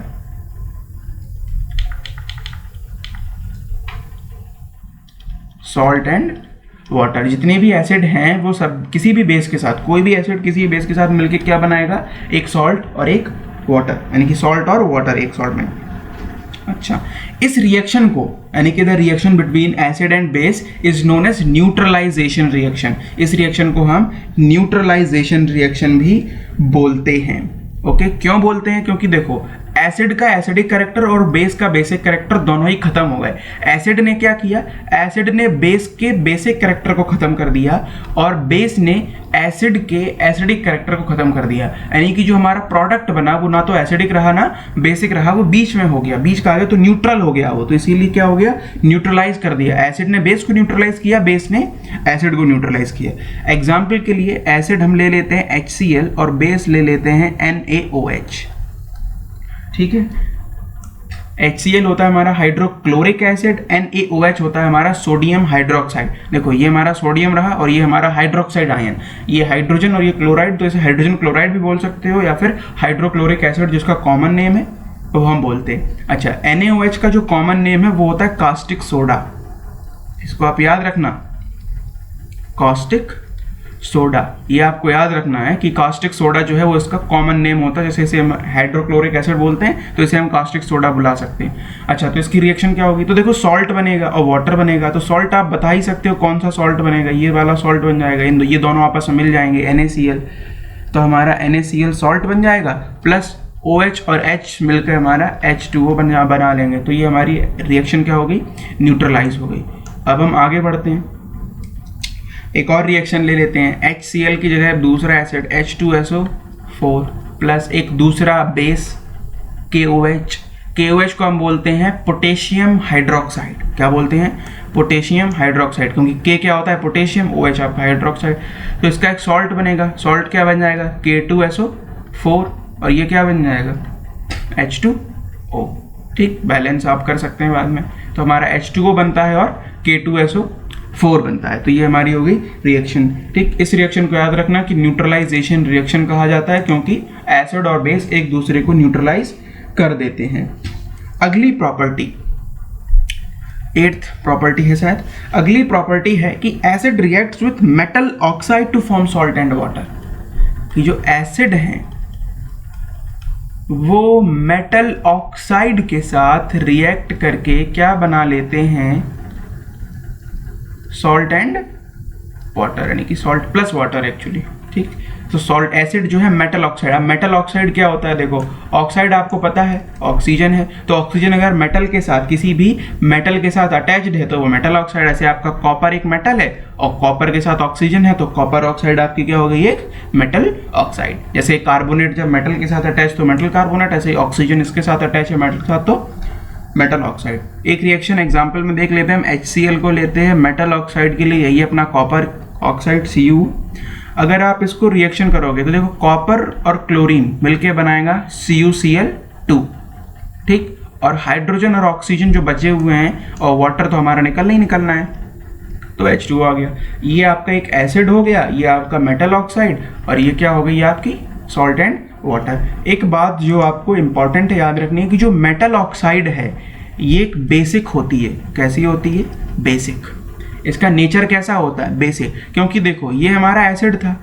Salt and water, जितने भी एसिड हैं वो सब किसी भी बेस के साथ, कोई भी एसिड किसी भी बेस के साथ मिलके क्या बनाएगा, एक सॉल्ट और एक वाटर, यानी कि सॉल्ट और वाटर एक सॉल्ट में। अच्छा, इस रिएक्शन को, यानी कि the reaction between acid and base is known as neutralisation reaction. इस रिएक्शन को हम न्यूट्रलाइजेशन रिएक्शन भी बोलते हैं। ओके, क्यों बोलते हैं, क्योंकि देखो एसिड का एसिडिक कैरेक्टर और बेस का बेसिक कैरेक्टर दोनों ही खत्म हो गए। एसिड ने क्या किया, एसिड ने बेस के बेसिक कैरेक्टर को खत्म कर दिया और बेस ने एसिड के एसिडिक कैरेक्टर को खत्म कर दिया, यानी कि जो हमारा प्रोडक्ट बना वो ना तो एसिडिक रहा ना बेसिक रहा, वो बीच में हो गया, बीच का आ गया तो न्यूट्रल हो गया वो, तो इसीलिए क्या हो गया, न्यूट्रलाइज कर दिया। एसिड ने बेस को न्यूट्रलाइज किया, बेस ने एसिड को न्यूट्रलाइज किया। एग्जाम्पल के लिए एसिड हम ले लेते हैं HCl और बेस ले लेते हैं NaOH, ठीक है। HCl होता है हमारा हाइड्रोक्लोरिक एसिड, NaOH होता है हमारा सोडियम हाइड्रोक्साइड। देखो ये हमारा सोडियम रहा और ये हमारा हाइड्रोक्साइड आयन, ये हाइड्रोजन और ये क्लोराइड, तो इसे हाइड्रोजन क्लोराइड भी बोल सकते हो या फिर हाइड्रोक्लोरिक एसिड जिसका कॉमन नेम है वो हम बोलते हैं। अच्छा, NaOH का जो कॉमन नेम है वो होता है कास्टिक सोडा, इसको आप याद रखना, कास्टिक सोडा, ये आपको याद रखना है कि कास्टिक सोडा जो है वो इसका कॉमन नेम होता है, जैसे इसे हम हाइड्रोक्लोरिक एसिड बोलते हैं तो इसे हम कास्टिक सोडा बुला सकते हैं। अच्छा, तो इसकी रिएक्शन क्या होगी? तो देखो सॉल्ट बनेगा और वाटर बनेगा, तो सॉल्ट आप बता ही सकते हो कौन सा सॉल्ट बनेगा, ये वाला सॉल्ट बन जाएगा, ये दोनों आपस में मिल जाएंगे NaCl, तो हमारा NaCl सॉल्ट बन जाएगा, प्लस OH और H मिलकर हमारा H2O बना लेंगे, तो ये हमारी रिएक्शन क्या हो गई? न्यूट्रलाइज हो गई। अब हम आगे बढ़ते हैं, एक और रिएक्शन ले लेते हैं। HCl की जगह दूसरा एसिड H2SO4 प्लस एक दूसरा बेस KOH, KOH को हम बोलते हैं पोटेशियम हाइड्रोक्साइड। क्या बोलते हैं? पोटेशियम हाइड्रोक्साइड, क्योंकि K क्या होता है? पोटेशियम, OH आपका हाइड्रोक्साइड, तो इसका एक सॉल्ट बनेगा। सॉल्ट क्या बन जाएगा? K2SO4, और ये क्या बन जाएगा? H2O। ठीक, बैलेंस आप कर सकते हैं बाद में, तो हमारा H2O बनता है और K2SO4 बनता है, तो ये हमारी हो गई रिएक्शन। ठीक, इस रिएक्शन को याद रखना कि न्यूट्रलाइजेशन रिएक्शन कहा जाता है, क्योंकि एसिड और बेस एक दूसरे को न्यूट्रलाइज कर देते हैं। अगली प्रॉपर्टी, 8th प्रॉपर्टी है शायद, अगली प्रॉपर्टी है कि acid reacts with metal oxide to form salt and water. कि जो एसिड हैं वो मेटल ऑक्साइड के साथ रिएक्ट करके क्या बना लेते हैं? सॉल्ट एंड वाटर, यानी कि सॉल्ट प्लस वाटर एक्चुअली। ठीक, तो सॉल्ट एसिड जो है मेटल ऑक्साइड। अब मेटल ऑक्साइड क्या होता है? देखो, ऑक्साइड आपको पता है ऑक्सीजन है, तो ऑक्सीजन अगर मेटल के साथ, किसी भी मेटल के साथ अटैच्ड है तो वो मेटल ऑक्साइड। ऐसे आपका कॉपर एक मेटल है और कॉपर के साथ ऑक्सीजन है, तो कॉपर ऑक्साइड आपकी क्या हो गई? एक मेटल ऑक्साइड। जैसे कार्बोनेट जब मेटल के साथ अटैच तो मेटल कार्बोनेट, ऐसे ही ऑक्सीजन इसके साथ अटैच है मेटल के साथ तो मेटल ऑक्साइड। एक रिएक्शन एग्जांपल में देख लेते हैं, हम HCl को लेते हैं मेटल ऑक्साइड के लिए, यही अपना कॉपर ऑक्साइड Cu। अगर आप इसको रिएक्शन करोगे तो देखो कॉपर और क्लोरीन मिलके बनाएगा CuCl2। ठीक, और हाइड्रोजन और ऑक्सीजन जो बचे हुए हैं और वाटर तो हमारा निकलना ही निकलना है, तो H2O आ गया। ये आपका एक एसिड हो गया, ये आपका मेटल ऑक्साइड, और ये क्या हो गई आपकी? Salt and water. एक बात जो आपको इंपॉर्टेंट है याद रखनी है कि जो मेटल ऑक्साइड है ये एक बेसिक होती है। कैसी होती है? बेसिक। इसका नेचर कैसा होता है? बेसिक, क्योंकि देखो ये हमारा एसिड था,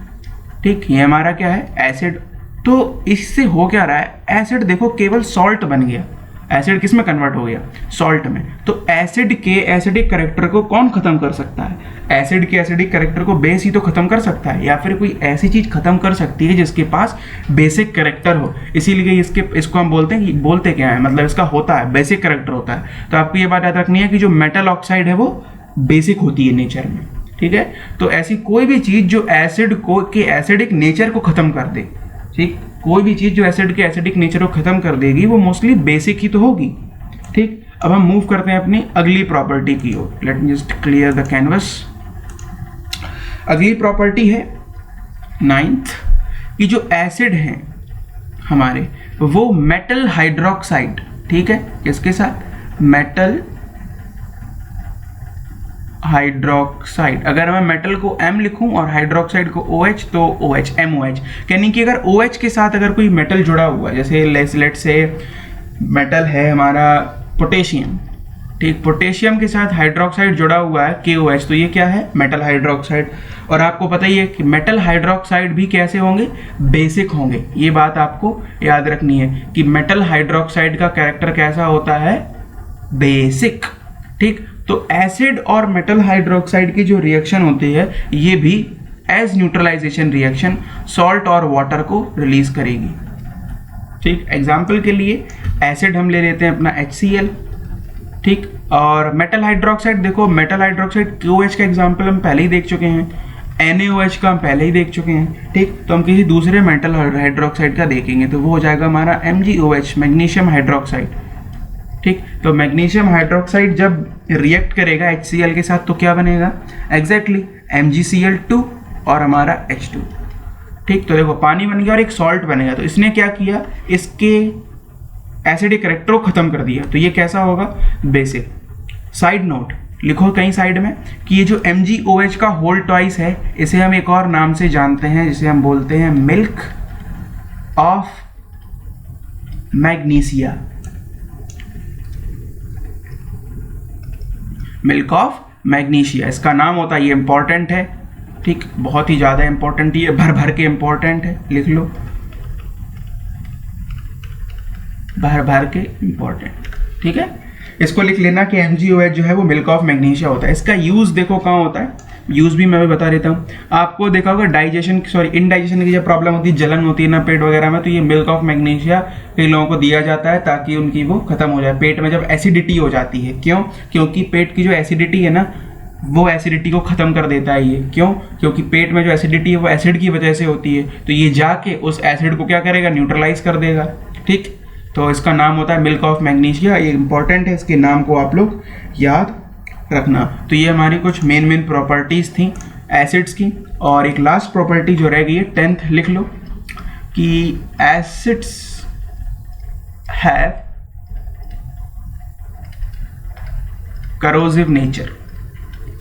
ठीक, ये हमारा क्या है? एसिड। तो इससे हो क्या रहा है? एसिड देखो केवल सॉल्ट बन गया, एसिड किस में कन्वर्ट हो गया? सॉल्ट में। तो एसिड के एसिडिक कैरेक्टर को कौन खत्म कर सकता है? एसिड के एसिडिक कैरेक्टर को बेस ही तो खत्म कर सकता है, या फिर कोई ऐसी चीज खत्म कर सकती है जिसके पास बेसिक कैरेक्टर हो। इसीलिए इसको हम बोलते हैं कि बोलते क्या है, मतलब इसका होता है बेसिक कैरेक्टर होता है। तो आपको ये बात याद रखनी है कि जो मेटल ऑक्साइड है वो बेसिक होती है नेचर में। ठीक है, तो ऐसी कोई भी चीज जो एसिड को के एसिडिक नेचर को खत्म कर दे, ठीक, कोई भी चीज जो एसिड के एसिडिक नेचर को खत्म कर देगी वो मोस्टली बेसिक ही तो होगी। ठीक, अब हम मूव करते हैं अपनी अगली प्रॉपर्टी की ओर। Let me just clear the canvas. अगली प्रॉपर्टी है 9th कि जो एसिड हैं हमारे वो मेटल हाइड्रोक्साइड, ठीक है, किसके साथ? Metal hydroxide. अगर मैं मेटल को M लिखूं और हाइड्रोक्साइड को OH तो OH, MOH। यानी कि अगर OH के साथ अगर कोई मेटल जुड़ा हुआ है, जैसे लेट से मेटल है हमारा पोटेशियम, ठीक, पोटेशियम के साथ हाइड्रोक्साइड जुड़ा हुआ है KOH, तो ये क्या है? Metal hydroxide. और आपको पता ही है कि मेटल हाइड्रोक्साइड भी कैसे होंगे? बेसिक होंगे। ये बात आपको याद रखनी है कि मेटल हाइड्रोक्साइड का कैरेक्टर कैसा होता है? बेसिक। ठीक, तो एसिड और मेटल हाइड्रोक्साइड की जो रिएक्शन होती है ये भी एज न्यूट्रलाइजेशन रिएक्शन सॉल्ट और वाटर को रिलीज करेगी। ठीक, एग्जाम्पल के लिए एसिड हम ले लेते हैं अपना HCl, ठीक, और मेटल हाइड्रोक्साइड, देखो मेटल हाइड्रोक्साइड KOH का एग्जाम्पल हम पहले ही देख चुके हैं, NaOH का हम पहले ही देख चुके हैं। ठीक, तो हम किसी दूसरे मेटल हाइड्रोक्साइड का देखेंगे तो वो हो जाएगा हमारा MgOH, मैग्नीशियम हाइड्रोक्साइड। ठीक, तो मैग्नीशियम हाइड्रोक्साइड जब रिएक्ट करेगा HCl के साथ तो क्या बनेगा? एग्जैक्टली MgCl2 और हमारा H2। ठीक, तो देखो पानी बन गया और एक सॉल्ट बनेगा, तो इसने क्या किया? इसके एसिडिक कैरेक्टर को खत्म कर दिया, तो ये कैसा होगा? बेसिक। साइड नोट लिखो कहीं साइड में कि ये जो MgOH का होल ट्वाइस है इसे हम एक और नाम से जानते हैं, जिसे हम बोलते हैं milk of magnesia. Milk of magnesia इसका नाम होता है, ये इंपॉर्टेंट है, ठीक, बहुत ही ज़्यादा इंपॉर्टेंट, ये भर भर के इंपॉर्टेंट है, लिख लो, भर भर के इंपॉर्टेंट। ठीक है, इसको लिख लेना कि MgOH जो है वो मिल्क ऑफ मैग्नीशिया होता है। इसका यूज़ देखो कहाँ होता है, यूज़ भी मैं भी बता देता हूँ आपको। देखा होगा डाइजेशन, सॉरी इनडाइजेशन की जब प्रॉब्लम होती है, जलन होती है ना पेट वगैरह में, तो ये मिल्क ऑफ मैग्नीशिया कई लोगों को दिया जाता है ताकि उनकी वो खत्म हो जाए। पेट में जब एसिडिटी हो जाती है, क्यों? क्योंकि पेट की जो एसिडिटी है ना, वो एसिडिटी को ख़त्म कर देता है ये। क्यों? क्योंकि पेट में जो एसिडिटी है वो एसिड की वजह से होती है, तो ये जाके उस एसिड को क्या करेगा, न्यूट्रलाइज कर देगा। ठीक, तो इसका नाम होता है मिल्क ऑफ मैग्नीशिया, ये इंपॉर्टेंट है, इसके नाम को आप लोग याद रखना। तो ये हमारी कुछ मेन प्रॉपर्टीज़ थी एसिड्स की। और एक लास्ट प्रॉपर्टी जो रह गई है 10th, लिख लो कि एसिड्स हैव करोसिव नेचर।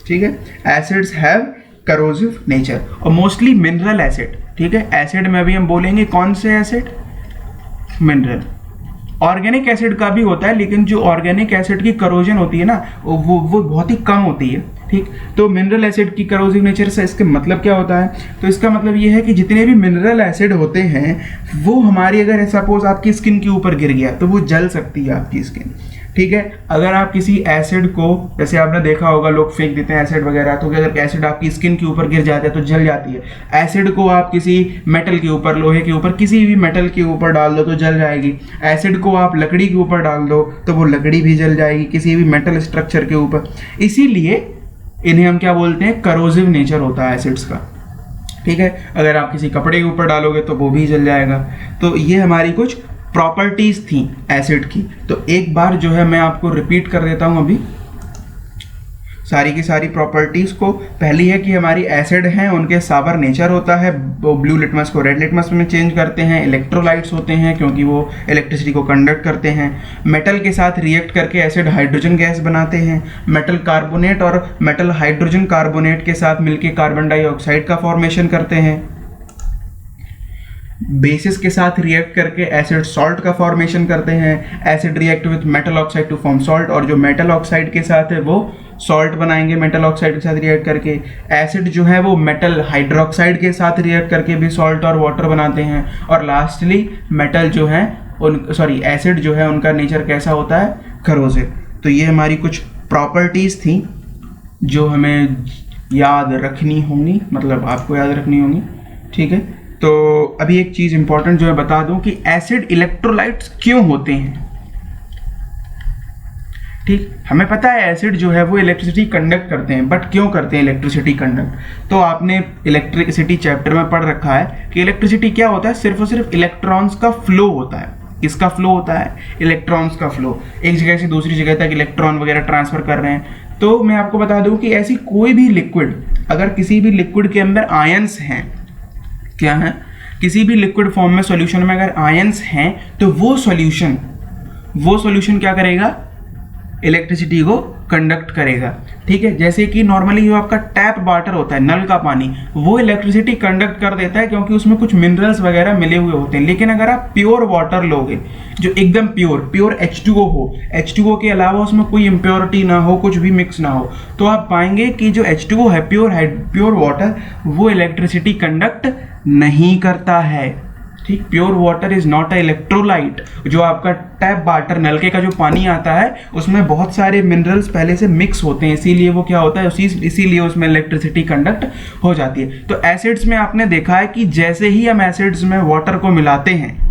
ठीक है, एसिड्स हैव करोसिव नेचर, और मोस्टली मिनरल एसिड। ठीक है, एसिड में भी हम बोलेंगे कौन से एसिड, मिनरल। ऑर्गेनिक एसिड का भी होता है, लेकिन जो ऑर्गेनिक एसिड की करोजन होती है ना, वो बहुत ही कम होती है। ठीक, तो मिनरल एसिड की करोसिव नेचर से इसका मतलब क्या होता है, तो इसका मतलब ये है कि जितने भी मिनरल एसिड होते हैं वो हमारी, अगर सपोज आपकी स्किन के ऊपर गिर गया तो वो जल सकती है आपकी स्किन। ठीक है, अगर आप किसी एसिड को, जैसे आपने देखा होगा लोग फेंक देते हैं एसिड वगैरह, तो अगर एसिड आपकी स्किन के ऊपर गिर जाता है तो जल जाती है। एसिड को आप किसी मेटल के ऊपर, लोहे के ऊपर, किसी भी मेटल के ऊपर डाल दो तो जल जाएगी। एसिड को आप लकड़ी के ऊपर डाल दो तो वो लकड़ी भी जल जाएगी, किसी भी मेटल स्ट्रक्चर के ऊपर। इसीलिए इन्हें हम क्या बोलते हैं, करोसिव नेचर होता है एसिड्स का। ठीक है, अगर आप किसी कपड़े के ऊपर डालोगे तो वो भी जल जाएगा। तो ये हमारी कुछ प्रॉपर्टीज थी एसिड की। तो एक बार जो है मैं आपको रिपीट कर देता हूं अभी सारी की सारी प्रॉपर्टीज को। पहली है कि हमारी एसिड हैं, उनके सावर नेचर होता है, वो ब्लू लिटमस को रेड लिटमस में चेंज करते हैं। इलेक्ट्रोलाइट्स होते हैं क्योंकि वो इलेक्ट्रिसिटी को कंडक्ट करते हैं। मेटल के साथ रिएक्ट करके एसिड हाइड्रोजन गैस बनाते हैं। मेटल कार्बोनेट और मेटल हाइड्रोजन कार्बोनेट के साथ मिलकर कार्बन डाइऑक्साइड का फॉर्मेशन करते हैं। बेसिस के साथ रिएक्ट करके एसिड सॉल्ट का फॉर्मेशन करते हैं। Acid react with metal oxide to form salt, और जो मेटल ऑक्साइड के साथ है वो सॉल्ट बनाएंगे मेटल ऑक्साइड के साथ रिएक्ट करके। एसिड जो है वो मेटल हाइड्रोक्साइड के साथ रिएक्ट करके भी सॉल्ट और वाटर बनाते हैं। और लास्टली मेटल जो है एसिड जो है उनका नेचर कैसा होता है, करोसिव। तो ये हमारी कुछ प्रॉपर्टीज थी जो हमें याद रखनी होंगी, मतलब आपको याद रखनी होंगी। ठीक है, तो अभी एक चीज़ इंपॉर्टेंट जो है बता दूं कि एसिड इलेक्ट्रोलाइट्स क्यों होते हैं। ठीक, हमें पता है एसिड जो है वो इलेक्ट्रिसिटी कंडक्ट करते हैं, बट क्यों करते हैं इलेक्ट्रिसिटी कंडक्ट? तो आपने इलेक्ट्रिसिटी चैप्टर में पढ़ रखा है कि इलेक्ट्रिसिटी क्या होता है, सिर्फ और सिर्फ इलेक्ट्रॉन्स का फ्लो होता है। किसका फ्लो होता है? इलेक्ट्रॉन्स का फ्लो। एक जगह से दूसरी जगह तक इलेक्ट्रॉन वगैरह ट्रांसफर कर रहे हैं। तो मैं आपको बता दूं कि ऐसी कोई भी लिक्विड, अगर किसी भी लिक्विड के अंदर आयंस हैं, क्या है, किसी भी लिक्विड फॉर्म में सॉल्यूशन में अगर आयंस हैं तो वो सॉल्यूशन क्या करेगा, इलेक्ट्रिसिटी को कंडक्ट करेगा। ठीक है, जैसे कि नॉर्मली जो आपका टैप वाटर होता है, नल का पानी, वो इलेक्ट्रिसिटी कंडक्ट कर देता है क्योंकि उसमें कुछ मिनरल्स वगैरह मिले हुए होते हैं। लेकिन अगर आप प्योर वाटर लोगे जो एकदम प्योर H2O हो, H2O के अलावा उसमें कोई इम्प्योरिटी ना हो, कुछ भी मिक्स ना हो, तो आप पाएंगे कि जो H2O है, प्योर वाटर, वो इलेक्ट्रिसिटी कंडक्ट नहीं करता है। ठीक, pure water is not a electrolyte. जो आपका टैप वाटर, नलके का जो पानी आता है, उसमें बहुत सारे मिनरल्स पहले से मिक्स होते हैं, इसीलिए वो क्या होता है, इसीलिए उसमें इलेक्ट्रिसिटी कंडक्ट हो जाती है। तो एसिड्स में आपने देखा है कि जैसे ही हम एसिड्स में वाटर को मिलाते हैं,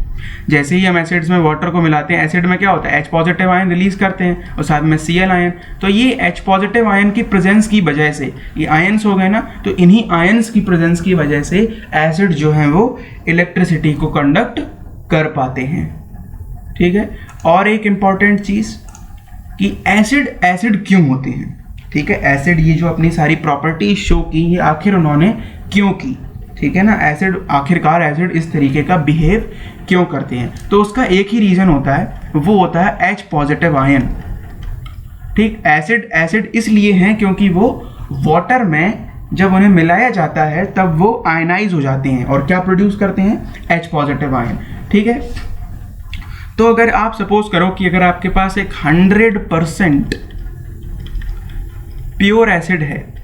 एसिड में क्या होता है, H पॉजिटिव आयन रिलीज करते हैं और साथ में Cl आयन। तो ये H पॉजिटिव आयन की प्रेजेंस की वजह से, ये आयंस हो गए ना, तो इन्हीं आयंस की प्रेजेंस की वजह से एसिड जो है वो इलेक्ट्रिसिटी को कंडक्ट कर पाते हैं। ठीक है, और एक इंपॉर्टेंट चीज कि एसिड क्यों होते हैं। ठीक है, एसिड ये जो अपनी सारी प्रॉपर्टी शो की, ये आखिर उन्होंने क्यों की। ठीक है ना, आखिरकार एसिड इस तरीके का बिहेव क्यों करते हैं, तो उसका एक ही रीजन होता है, वो होता है H पॉजिटिव आयन। ठीक, एसिड इसलिए हैं क्योंकि वो वाटर में जब उन्हें मिलाया जाता है तब वो आयनाइज हो जाते हैं और क्या प्रोड्यूस करते हैं, H पॉजिटिव आयन। ठीक है, तो अगर आप सपोज करो कि अगर आपके पास एक 100% प्योर एसिड है,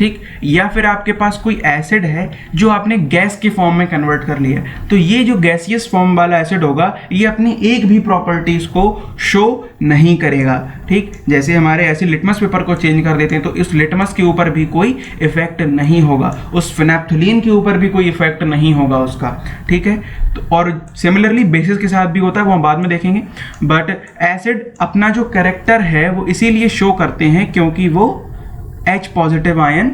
ठीक, या फिर आपके पास कोई एसिड है जो आपने गैस के फॉर्म में कन्वर्ट कर लिया, तो ये जो गैसियस फॉर्म वाला एसिड होगा ये अपनी एक भी प्रॉपर्टीज को शो नहीं करेगा। ठीक, जैसे हमारे ऐसे लिटमस पेपर को चेंज कर देते हैं तो इस लिटमस के ऊपर भी कोई इफेक्ट नहीं होगा, उस फिनेप्थलीन के ऊपर भी कोई इफेक्ट नहीं होगा उसका। ठीक है, तो और सिमिलरली बेसिस के साथ भी होता है, वो हम बाद में देखेंगे। बट एसिड अपना जो कैरेक्टर है वो इसीलिए शो करते हैं क्योंकि वो H पॉजिटिव आयन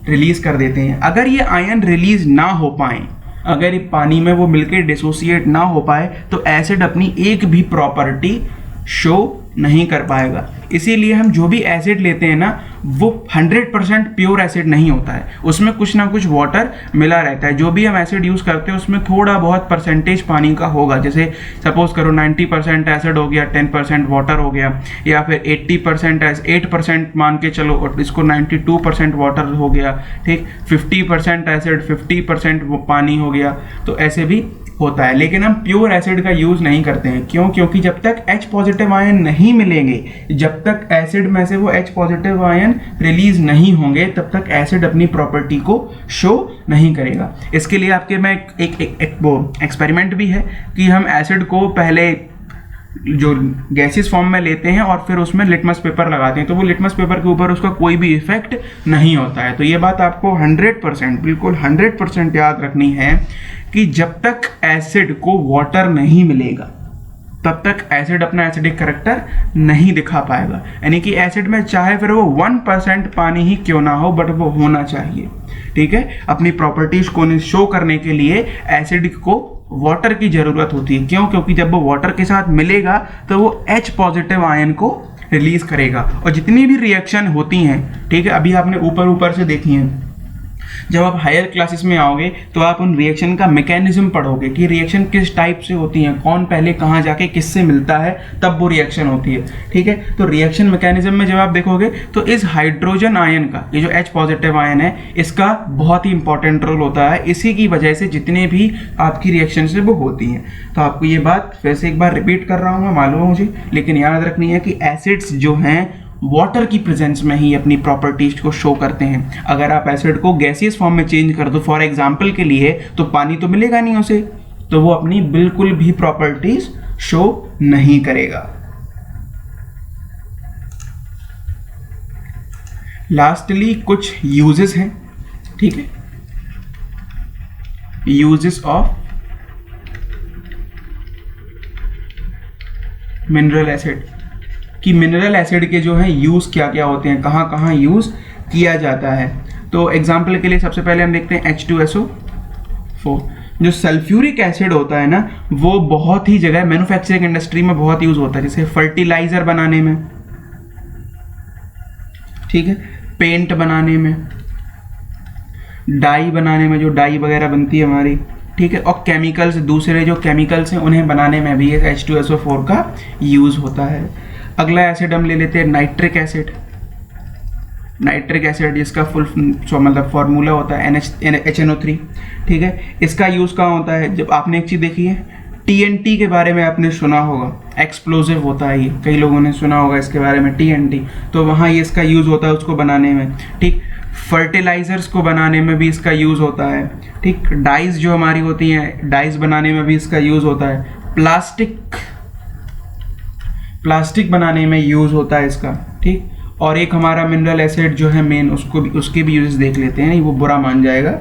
रिलीज कर देते हैं। अगर ये आयन रिलीज ना हो पाए, अगर ये पानी में वो मिलकर डिसोसिएट ना हो पाए तो एसिड अपनी एक भी प्रॉपर्टी शो नहीं कर पाएगा। इसीलिए हम जो भी एसिड लेते हैं ना वो 100% प्योर एसिड नहीं होता है, उसमें कुछ ना कुछ वाटर मिला रहता है। जो भी हम एसिड यूज़ करते हैं उसमें थोड़ा बहुत परसेंटेज पानी का होगा, जैसे सपोज करो 90% एसिड हो गया, 10% वाटर हो गया, या फिर 8% मान के चलो और इसको 92% वाटर हो गया। ठीक, 50% एसिड 50% पानी हो गया, तो ऐसे भी होता है। लेकिन हम प्योर एसिड का यूज नहीं करते हैं, क्यों? क्योंकि जब तक H पॉजिटिव आयन नहीं मिलेंगे, जब तक एसिड में से वो H पॉजिटिव आयन रिलीज नहीं होंगे, तब तक एसिड अपनी प्रॉपर्टी को शो नहीं करेगा। इसके लिए आपके में एक वो एक्सपेरिमेंट भी है कि हम एसिड को पहले जो गैसियस फॉर्म में लेते हैं और फिर उसमें लिटमस पेपर लगाते हैं, तो वो लिटमस पेपर के ऊपर उसका कोई भी इफेक्ट नहीं होता है। तो ये बात आपको 100% बिल्कुल 100% याद रखनी है कि जब तक एसिड को वाटर नहीं मिलेगा तब तक एसिड अपना एसिडिक कैरेक्टर नहीं दिखा पाएगा। यानी कि एसिड में चाहे फिर वो 1% पानी ही क्यों ना हो, बट वो होना चाहिए। ठीक है, अपनी प्रॉपर्टीज को शो करने के लिए एसिड को वाटर की जरूरत होती है। क्यों? क्योंकि जब वो वाटर के साथ मिलेगा तो वो H पॉजिटिव आयन को रिलीज करेगा। और जितनी भी रिएक्शन होती हैं, ठीक है, अभी आपने ऊपर से देखी हैं, जब आप हायर क्लासेस में आओगे तो आप उन रिएक्शन का मैकेनिज्म पढ़ोगे कि रिएक्शन किस टाइप से होती हैं, कौन पहले कहाँ जाके किससे मिलता है, तब वो रिएक्शन होती है। ठीक है, तो रिएक्शन मैकेनिज्म में जब आप देखोगे तो इस हाइड्रोजन आयन का, ये जो H पॉजिटिव आयन है, इसका बहुत ही इंपॉर्टेंट रोल होता है। इसी की वजह से जितने भी आपकी रिएक्शन से वो होती हैं। तो आपको ये बात फिर से एक बार रिपीट कर रहा हूँ, मैं मालूम है मुझे, लेकिन याद रखनी है कि एसिड्स जो हैं वाटर की प्रेजेंस में ही अपनी प्रॉपर्टीज को शो करते हैं। अगर आप एसिड को गैसियस फॉर्म में चेंज कर दो फॉर एग्जांपल के लिए, तो पानी तो मिलेगा नहीं उसे, तो वो अपनी बिल्कुल भी प्रॉपर्टीज शो नहीं करेगा। लास्टली कुछ यूजेस हैं। ठीक है, यूजेस ऑफ मिनरल एसिड, कि मिनरल एसिड के जो है यूज़ क्या क्या होते हैं, कहाँ कहाँ यूज़ किया जाता है। तो एग्जांपल के लिए सबसे पहले हम देखते हैं H2SO4। जो सल्फ्यूरिक एसिड होता है ना, वो बहुत ही जगह मैन्युफैक्चरिंग इंडस्ट्री में बहुत यूज़ होता है, जैसे फर्टिलाइज़र बनाने में, ठीक है, पेंट बनाने में, डाई बनाने में, जो डाई वगैरह बनती है हमारी, ठीक है, और केमिकल्स, दूसरे जो केमिकल्स हैं उन्हें बनाने में भी H2SO4 का यूज़ होता है। अगला एसिड हम ले लेते हैं नाइट्रिक एसिड। नाइट्रिक एसिड जिसका फुल मतलब फॉर्मूला होता है HNO3। ठीक है, इसका यूज़ कहाँ होता है? जब आपने एक चीज़ देखी है, TNT के बारे में आपने सुना होगा, एक्सप्लोजिव होता है ये, कई लोगों ने सुना होगा इसके बारे में, TNT, तो वहाँ ये इसका यूज़ होता है उसको बनाने में। ठीक, फर्टिलाइजर्स को बनाने में भी इसका यूज़ होता है। ठीक, डाइज जो हमारी होती हैं, डाइज बनाने में भी इसका यूज़ होता है। प्लास्टिक बनाने में यूज़ होता है इसका। ठीक, और एक हमारा मिनरल एसिड जो है मेन, उसके भी यूजेस देख लेते हैं, वो बुरा मान जाएगा,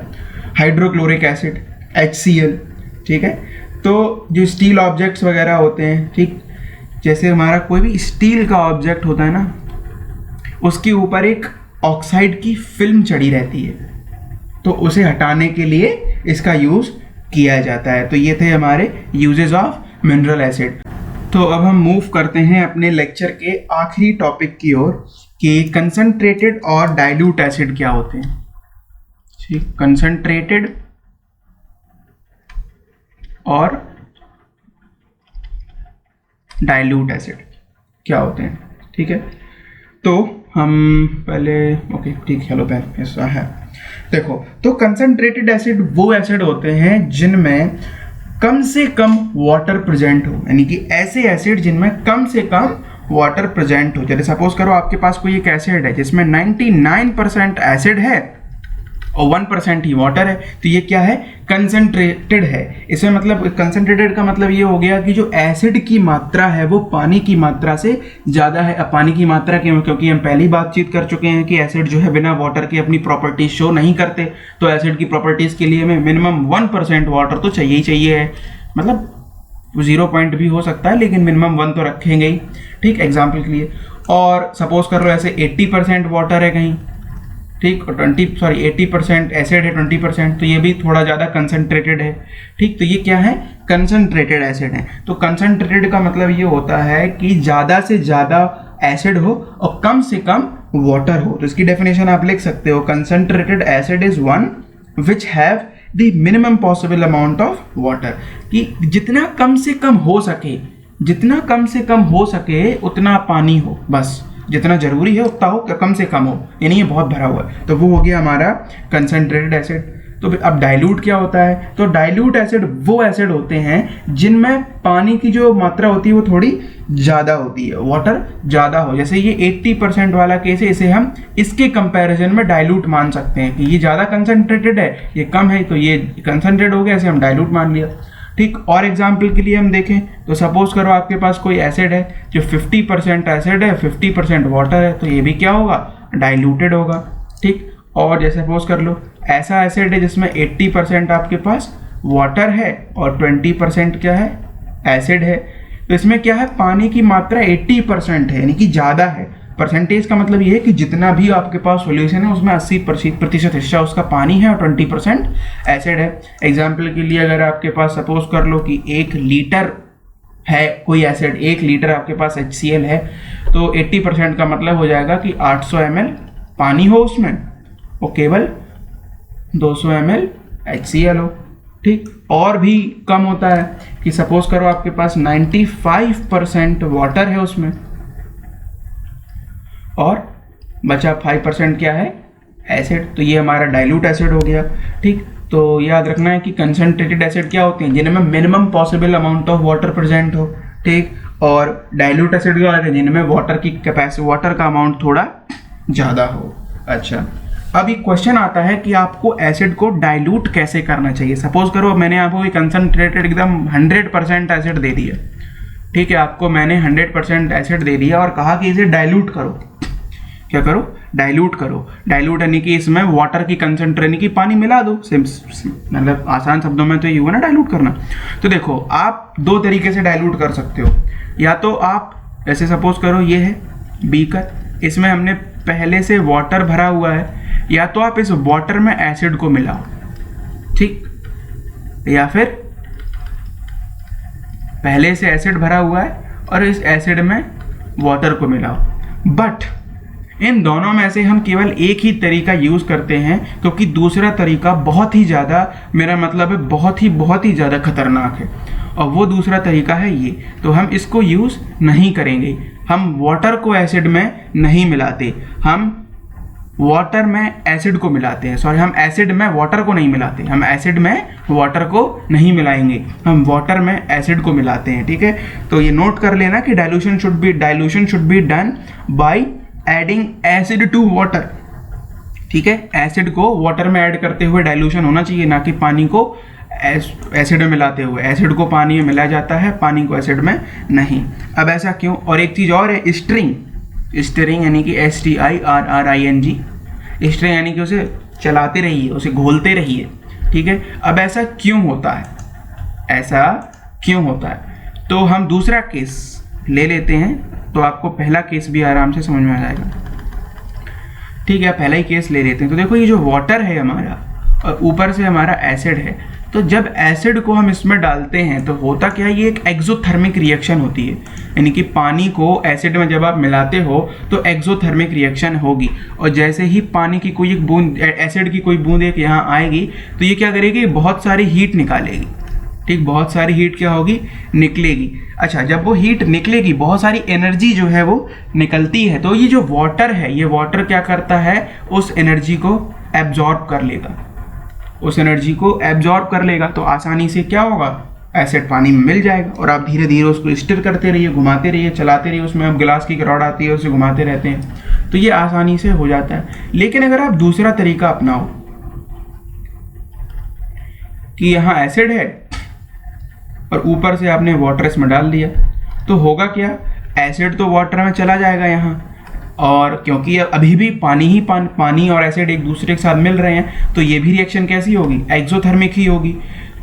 हाइड्रोक्लोरिक एसिड HCl। ठीक है, तो जो स्टील ऑब्जेक्ट्स वगैरह होते हैं, ठीक, जैसे हमारा कोई भी स्टील का ऑब्जेक्ट होता है ना, उसके ऊपर एक ऑक्साइड की फिल्म चढ़ी रहती है, तो उसे हटाने के लिए इसका यूज़ किया जाता है। तो ये थे हमारे यूजेस ऑफ मिनरल एसिड। तो अब हम मूव करते हैं अपने लेक्चर के आखिरी टॉपिक की ओर कि कंसंट्रेटेड और डाइल्यूट एसिड क्या होते हैं। ठीक, कंसंट्रेटेड और डाइल्यूट एसिड क्या होते हैं। ठीक है, तो हम पहले ओके ठीक, हेलो पैन ऐसा है। देखो, तो कंसंट्रेटेड एसिड वो एसिड होते हैं जिनमें कम से कम वाटर प्रेजेंट हो, यानी कि ऐसे एसिड जिनमें कम से कम वाटर प्रेजेंट हो। जैसे सपोज करो आपके पास कोई एक एसिड है जिसमें 99% एसिड है और 1% ही वाटर है, तो ये क्या है, कंसंट्रेटेड है। इसमें मतलब कंसंट्रेटेड का मतलब ये हो गया कि जो एसिड की मात्रा है वो पानी की मात्रा से ज़्यादा है। अब पानी की मात्रा क्यों, क्योंकि हम पहली बातचीत कर चुके हैं कि एसिड जो है बिना वाटर के अपनी प्रॉपर्टीज शो नहीं करते, तो एसिड की प्रॉपर्टीज़ के लिए हमें मिनिमम 1% वाटर तो चाहिए ही चाहिए है। मतलब 0 पॉइंट भी हो सकता है लेकिन मिनिमम 1 तो रखेंगे ही, ठीक, एग्जाम्पल के लिए। और सपोज कर लो ऐसे 80% वाटर है कहीं, ठीक, और 80% एसिड है 20%, तो ये भी थोड़ा ज़्यादा कंसनट्रेटेड है, ठीक। तो ये क्या है, कंसनट्रेटेड एसिड है। तो कंसनट्रेटेड का मतलब ये होता है कि ज़्यादा से ज़्यादा एसिड हो और कम से कम वाटर हो। तो इसकी डेफिनेशन आप लिख सकते हो, concentrated acid is one which have the minimum possible amount of water, कि जितना कम से कम हो सके, जितना कम से कम हो सके उतना पानी हो, बस जितना जरूरी है उतना हो, कम से कम हो, यानी ये बहुत भरा हुआ है। तो वो हो गया हमारा कंसंट्रेटेड एसिड। तो अब डाइल्यूट क्या होता है, तो डाइल्यूट एसिड वो एसिड होते हैं जिनमें पानी की जो मात्रा होती है वो थोड़ी ज़्यादा होती है, वाटर ज़्यादा हो। जैसे ये 80% वाला केस है, इसे हम इसके कंपैरिजन में डाइल्यूट मान सकते हैं कि ये ज़्यादा कंसंट्रेटेड है, ये कम है, तो ये कंसंट्रेट हो गया, इसे हम डाइल्यूट मान लिया, ठीक। और एग्जाम्पल के लिए हम देखें तो सपोज करो आपके पास कोई एसिड है जो 50% एसिड है 50% वाटर है, तो ये भी क्या होगा, डाइल्यूटेड होगा, ठीक। और जैसे सपोज कर लो ऐसा एसिड है जिसमें 80% आपके पास वाटर है और 20% क्या है, एसिड है, तो इसमें क्या है, पानी की मात्रा 80% है, यानी कि ज़्यादा है। परसेंटेज का मतलब ये है कि जितना भी आपके पास सॉल्यूशन है उसमें 80% हिस्सा उसका पानी है और 20% एसिड है। एग्जाम्पल के लिए अगर आपके पास सपोज कर लो कि 1 लीटर है कोई एसिड, 1 लीटर आपके पास HCl है, तो 80% का मतलब हो जाएगा कि 800 ml पानी हो उसमें और केवल 200 ml HCl हो, ठीक। और भी कम होता है कि सपोज करो आपके पास 95% वाटर है उसमें और बचा 5% क्या है, एसिड, तो ये हमारा डाइल्यूट एसिड हो गया, ठीक। तो याद रखना है कि कंसंट्रेटेड एसिड क्या होते हैं, जिनमें minimum possible amount of water present हो, ठीक। और डाइल्यूट एसिड क्या होते हैं, जिनमें वाटर की कैपेसिटी, वाटर का अमाउंट थोड़ा ज़्यादा हो। अच्छा, अब एक क्वेश्चन आता है कि आपको एसिड को डाइल्यूट कैसे करना चाहिए। सपोज करो मैंने आपको कंसंट्रेटेड एकदम 100% एसिड दे दिया, ठीक है, आपको मैंने 100% एसिड दे दिया और कहा कि इसे डाइल्यूट करो। क्या करो, डाइल्यूट करो। डाइल्यूट यानी कि इसमें वाटर की कंसंट्रेट यानी कि पानी मिला दो, मतलब आसान शब्दों में तो ये हुआ ना डाइल्यूट करना। तो देखो आप 2 तरीके से डाइल्यूट कर सकते हो, या तो आप ऐसे सपोज करो ये है बीकर, इसमें हमने पहले से वाटर भरा हुआ है, या तो आप इस वाटर में एसिड को मिलाओ, ठीक, या फिर पहले से एसिड भरा हुआ है और इस एसिड में वाटर को मिलाओ। बट इन दोनों में से हम केवल एक ही तरीका यूज़ करते हैं, क्योंकि दूसरा तरीका बहुत ही ज़्यादा, मेरा मतलब है बहुत ही ज़्यादा खतरनाक है, और वो दूसरा तरीका है ये, तो हम इसको यूज़ नहीं करेंगे। हम वाटर को एसिड में नहीं मिलाते, हम वाटर में एसिड को मिलाते हैं, सॉरी, हम एसिड में वाटर को नहीं मिलाते, हम एसिड में वाटर को नहीं मिलाएंगे, हम वाटर में एसिड को मिलाते हैं, ठीक है। तो ये नोट कर लेना कि dilution should be done by adding acid to water, ठीक है। एसिड को वाटर में ऐड करते हुए डाइल्यूशन होना चाहिए, ना कि पानी को एसिड में मिलाते हुए। एसिड को पानी में मिलाया जाता है, पानी को एसिड में नहीं। अब ऐसा क्यों? और एक चीज़ और है, स्टिरिंग यानी कि STIRRING, स्टिरिंग यानी कि उसे चलाते रहिए, उसे घोलते रहिए, ठीक है। अब ऐसा क्यों होता है, ऐसा क्यों होता है? तो हम दूसरा केस ले लेते हैं, तो आपको पहला केस भी आराम से समझ में आ जाएगा, ठीक है। पहला ही केस ले लेते हैं। तो देखो ये जो वाटर है हमारा और ऊपर से हमारा एसिड है, तो जब एसिड को हम इसमें डालते हैं तो होता क्या है, ये एक एक्सोथर्मिक रिएक्शन होती है, यानी कि पानी को एसिड में जब आप मिलाते हो तो एक्सोथर्मिक रिएक्शन होगी, और जैसे ही पानी की कोई एक बूंद, एसिड की कोई बूंद एक यहाँ आएगी, तो ये क्या करेगी, बहुत सारी हीट निकालेगी, ठीक, बहुत सारी हीट क्या होगी, निकलेगी। अच्छा, जब वो हीट निकलेगी, बहुत सारी एनर्जी जो है वो निकलती है, तो ये जो वाटर है, ये वाटर क्या करता है, उस एनर्जी को एब्जॉर्ब कर लेगा, उस एनर्जी को एब्जॉर्ब कर लेगा, तो आसानी से क्या होगा, एसिड पानी में मिल जाएगा और आप धीरे धीरे उसको स्टिर करते रहिए, घुमाते रहिए, चलाते रहिए, उसमें अब गिलास की रॉड आती है उसे घुमाते रहते हैं, तो ये आसानी से हो जाता है। लेकिन अगर आप दूसरा तरीका अपनाओ कि यहाँ एसिड है और ऊपर से आपने वाटर इसमें डाल दिया, तो होगा क्या, एसिड तो वाटर में चला जाएगा यहाँ, और क्योंकि अभी भी पानी और एसिड एक दूसरे के साथ मिल रहे हैं, तो ये भी रिएक्शन कैसी होगी, एक्सोथर्मिक ही होगी।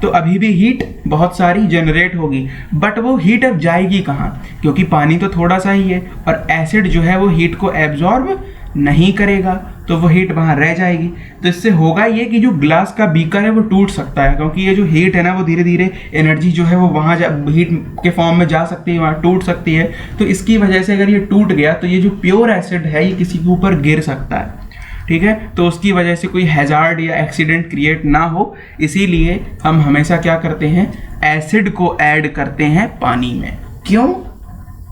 तो अभी भी हीट बहुत सारी जनरेट होगी, बट वो हीट अब जाएगी कहाँ, क्योंकि पानी तो थोड़ा सा ही है और एसिड जो है वो हीट को एब्जॉर्ब नहीं करेगा, तो वो हीट वहाँ रह जाएगी। तो इससे होगा ये कि जो ग्लास का बीकर है वो टूट सकता है, क्योंकि ये जो हीट है ना वो धीरे धीरे एनर्जी जो है वो वहाँ हीट के फॉर्म में जा सकती है, वहाँ टूट सकती है। तो इसकी वजह से अगर ये टूट गया तो ये जो प्योर एसिड है ये किसी के ऊपर गिर सकता है, ठीक है। तो उसकी वजह से कोई हैजार्ड या एक्सीडेंट क्रिएट ना हो, इसीलिए हम हमेशा क्या करते हैं, एसिड को ऐड करते हैं पानी में। क्यों,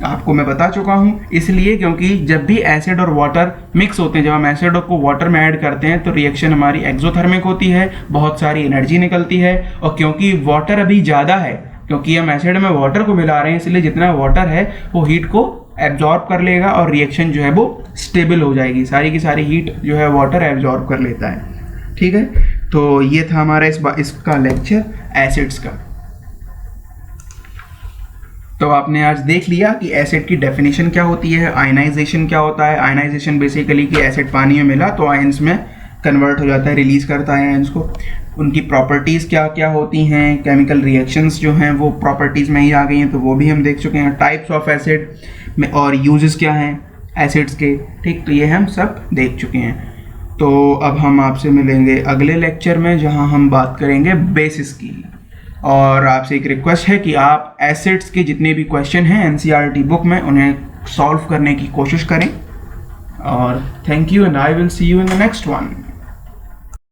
आपको मैं बता चुका हूँ, इसलिए क्योंकि जब भी एसिड और वाटर मिक्स होते हैं, जब हम एसिड को वाटर में ऐड करते हैं तो रिएक्शन हमारी एक्सोथर्मिक होती है, बहुत सारी एनर्जी निकलती है। और क्योंकि वाटर अभी ज़्यादा है, क्योंकि हम एसिड में वाटर को मिला रहे हैं, इसलिए जितना वाटर है वो हीट को एब्जॉर्ब कर लेगा और रिएक्शन जो है वो स्टेबल हो जाएगी, सारी की सारी हीट जो है वाटर एब्जॉर्ब कर लेता है, ठीक है। तो ये था हमारा इसका लेक्चर एसिड्स का। तो आपने आज देख लिया कि एसिड की डेफिनेशन क्या होती है, आयनाइजेशन क्या होता है। आयनाइजेशन बेसिकली कि एसिड पानी में मिला तो आयंस में कन्वर्ट हो जाता है, रिलीज करता है आयंस को। उनकी प्रॉपर्टीज़ क्या क्या होती हैं, केमिकल रिएक्शंस जो हैं वो प्रॉपर्टीज़ में ही आ गई हैं, तो वो भी हम देख चुके हैं। टाइप्स ऑफ एसिड में और यूजेस क्या हैं एसिड्स के, ठीक, तो ये हम सब देख चुके हैं। तो अब हम आपसे मिलेंगे अगले लेक्चर में, जहाँ हम बात करेंगे बेसिस की। और आपसे एक रिक्वेस्ट है कि आप एसिड्स के जितने भी क्वेश्चन हैं एनसीईआरटी बुक में उन्हें सॉल्व करने की कोशिश करें। और thank you and I will see you in the next one.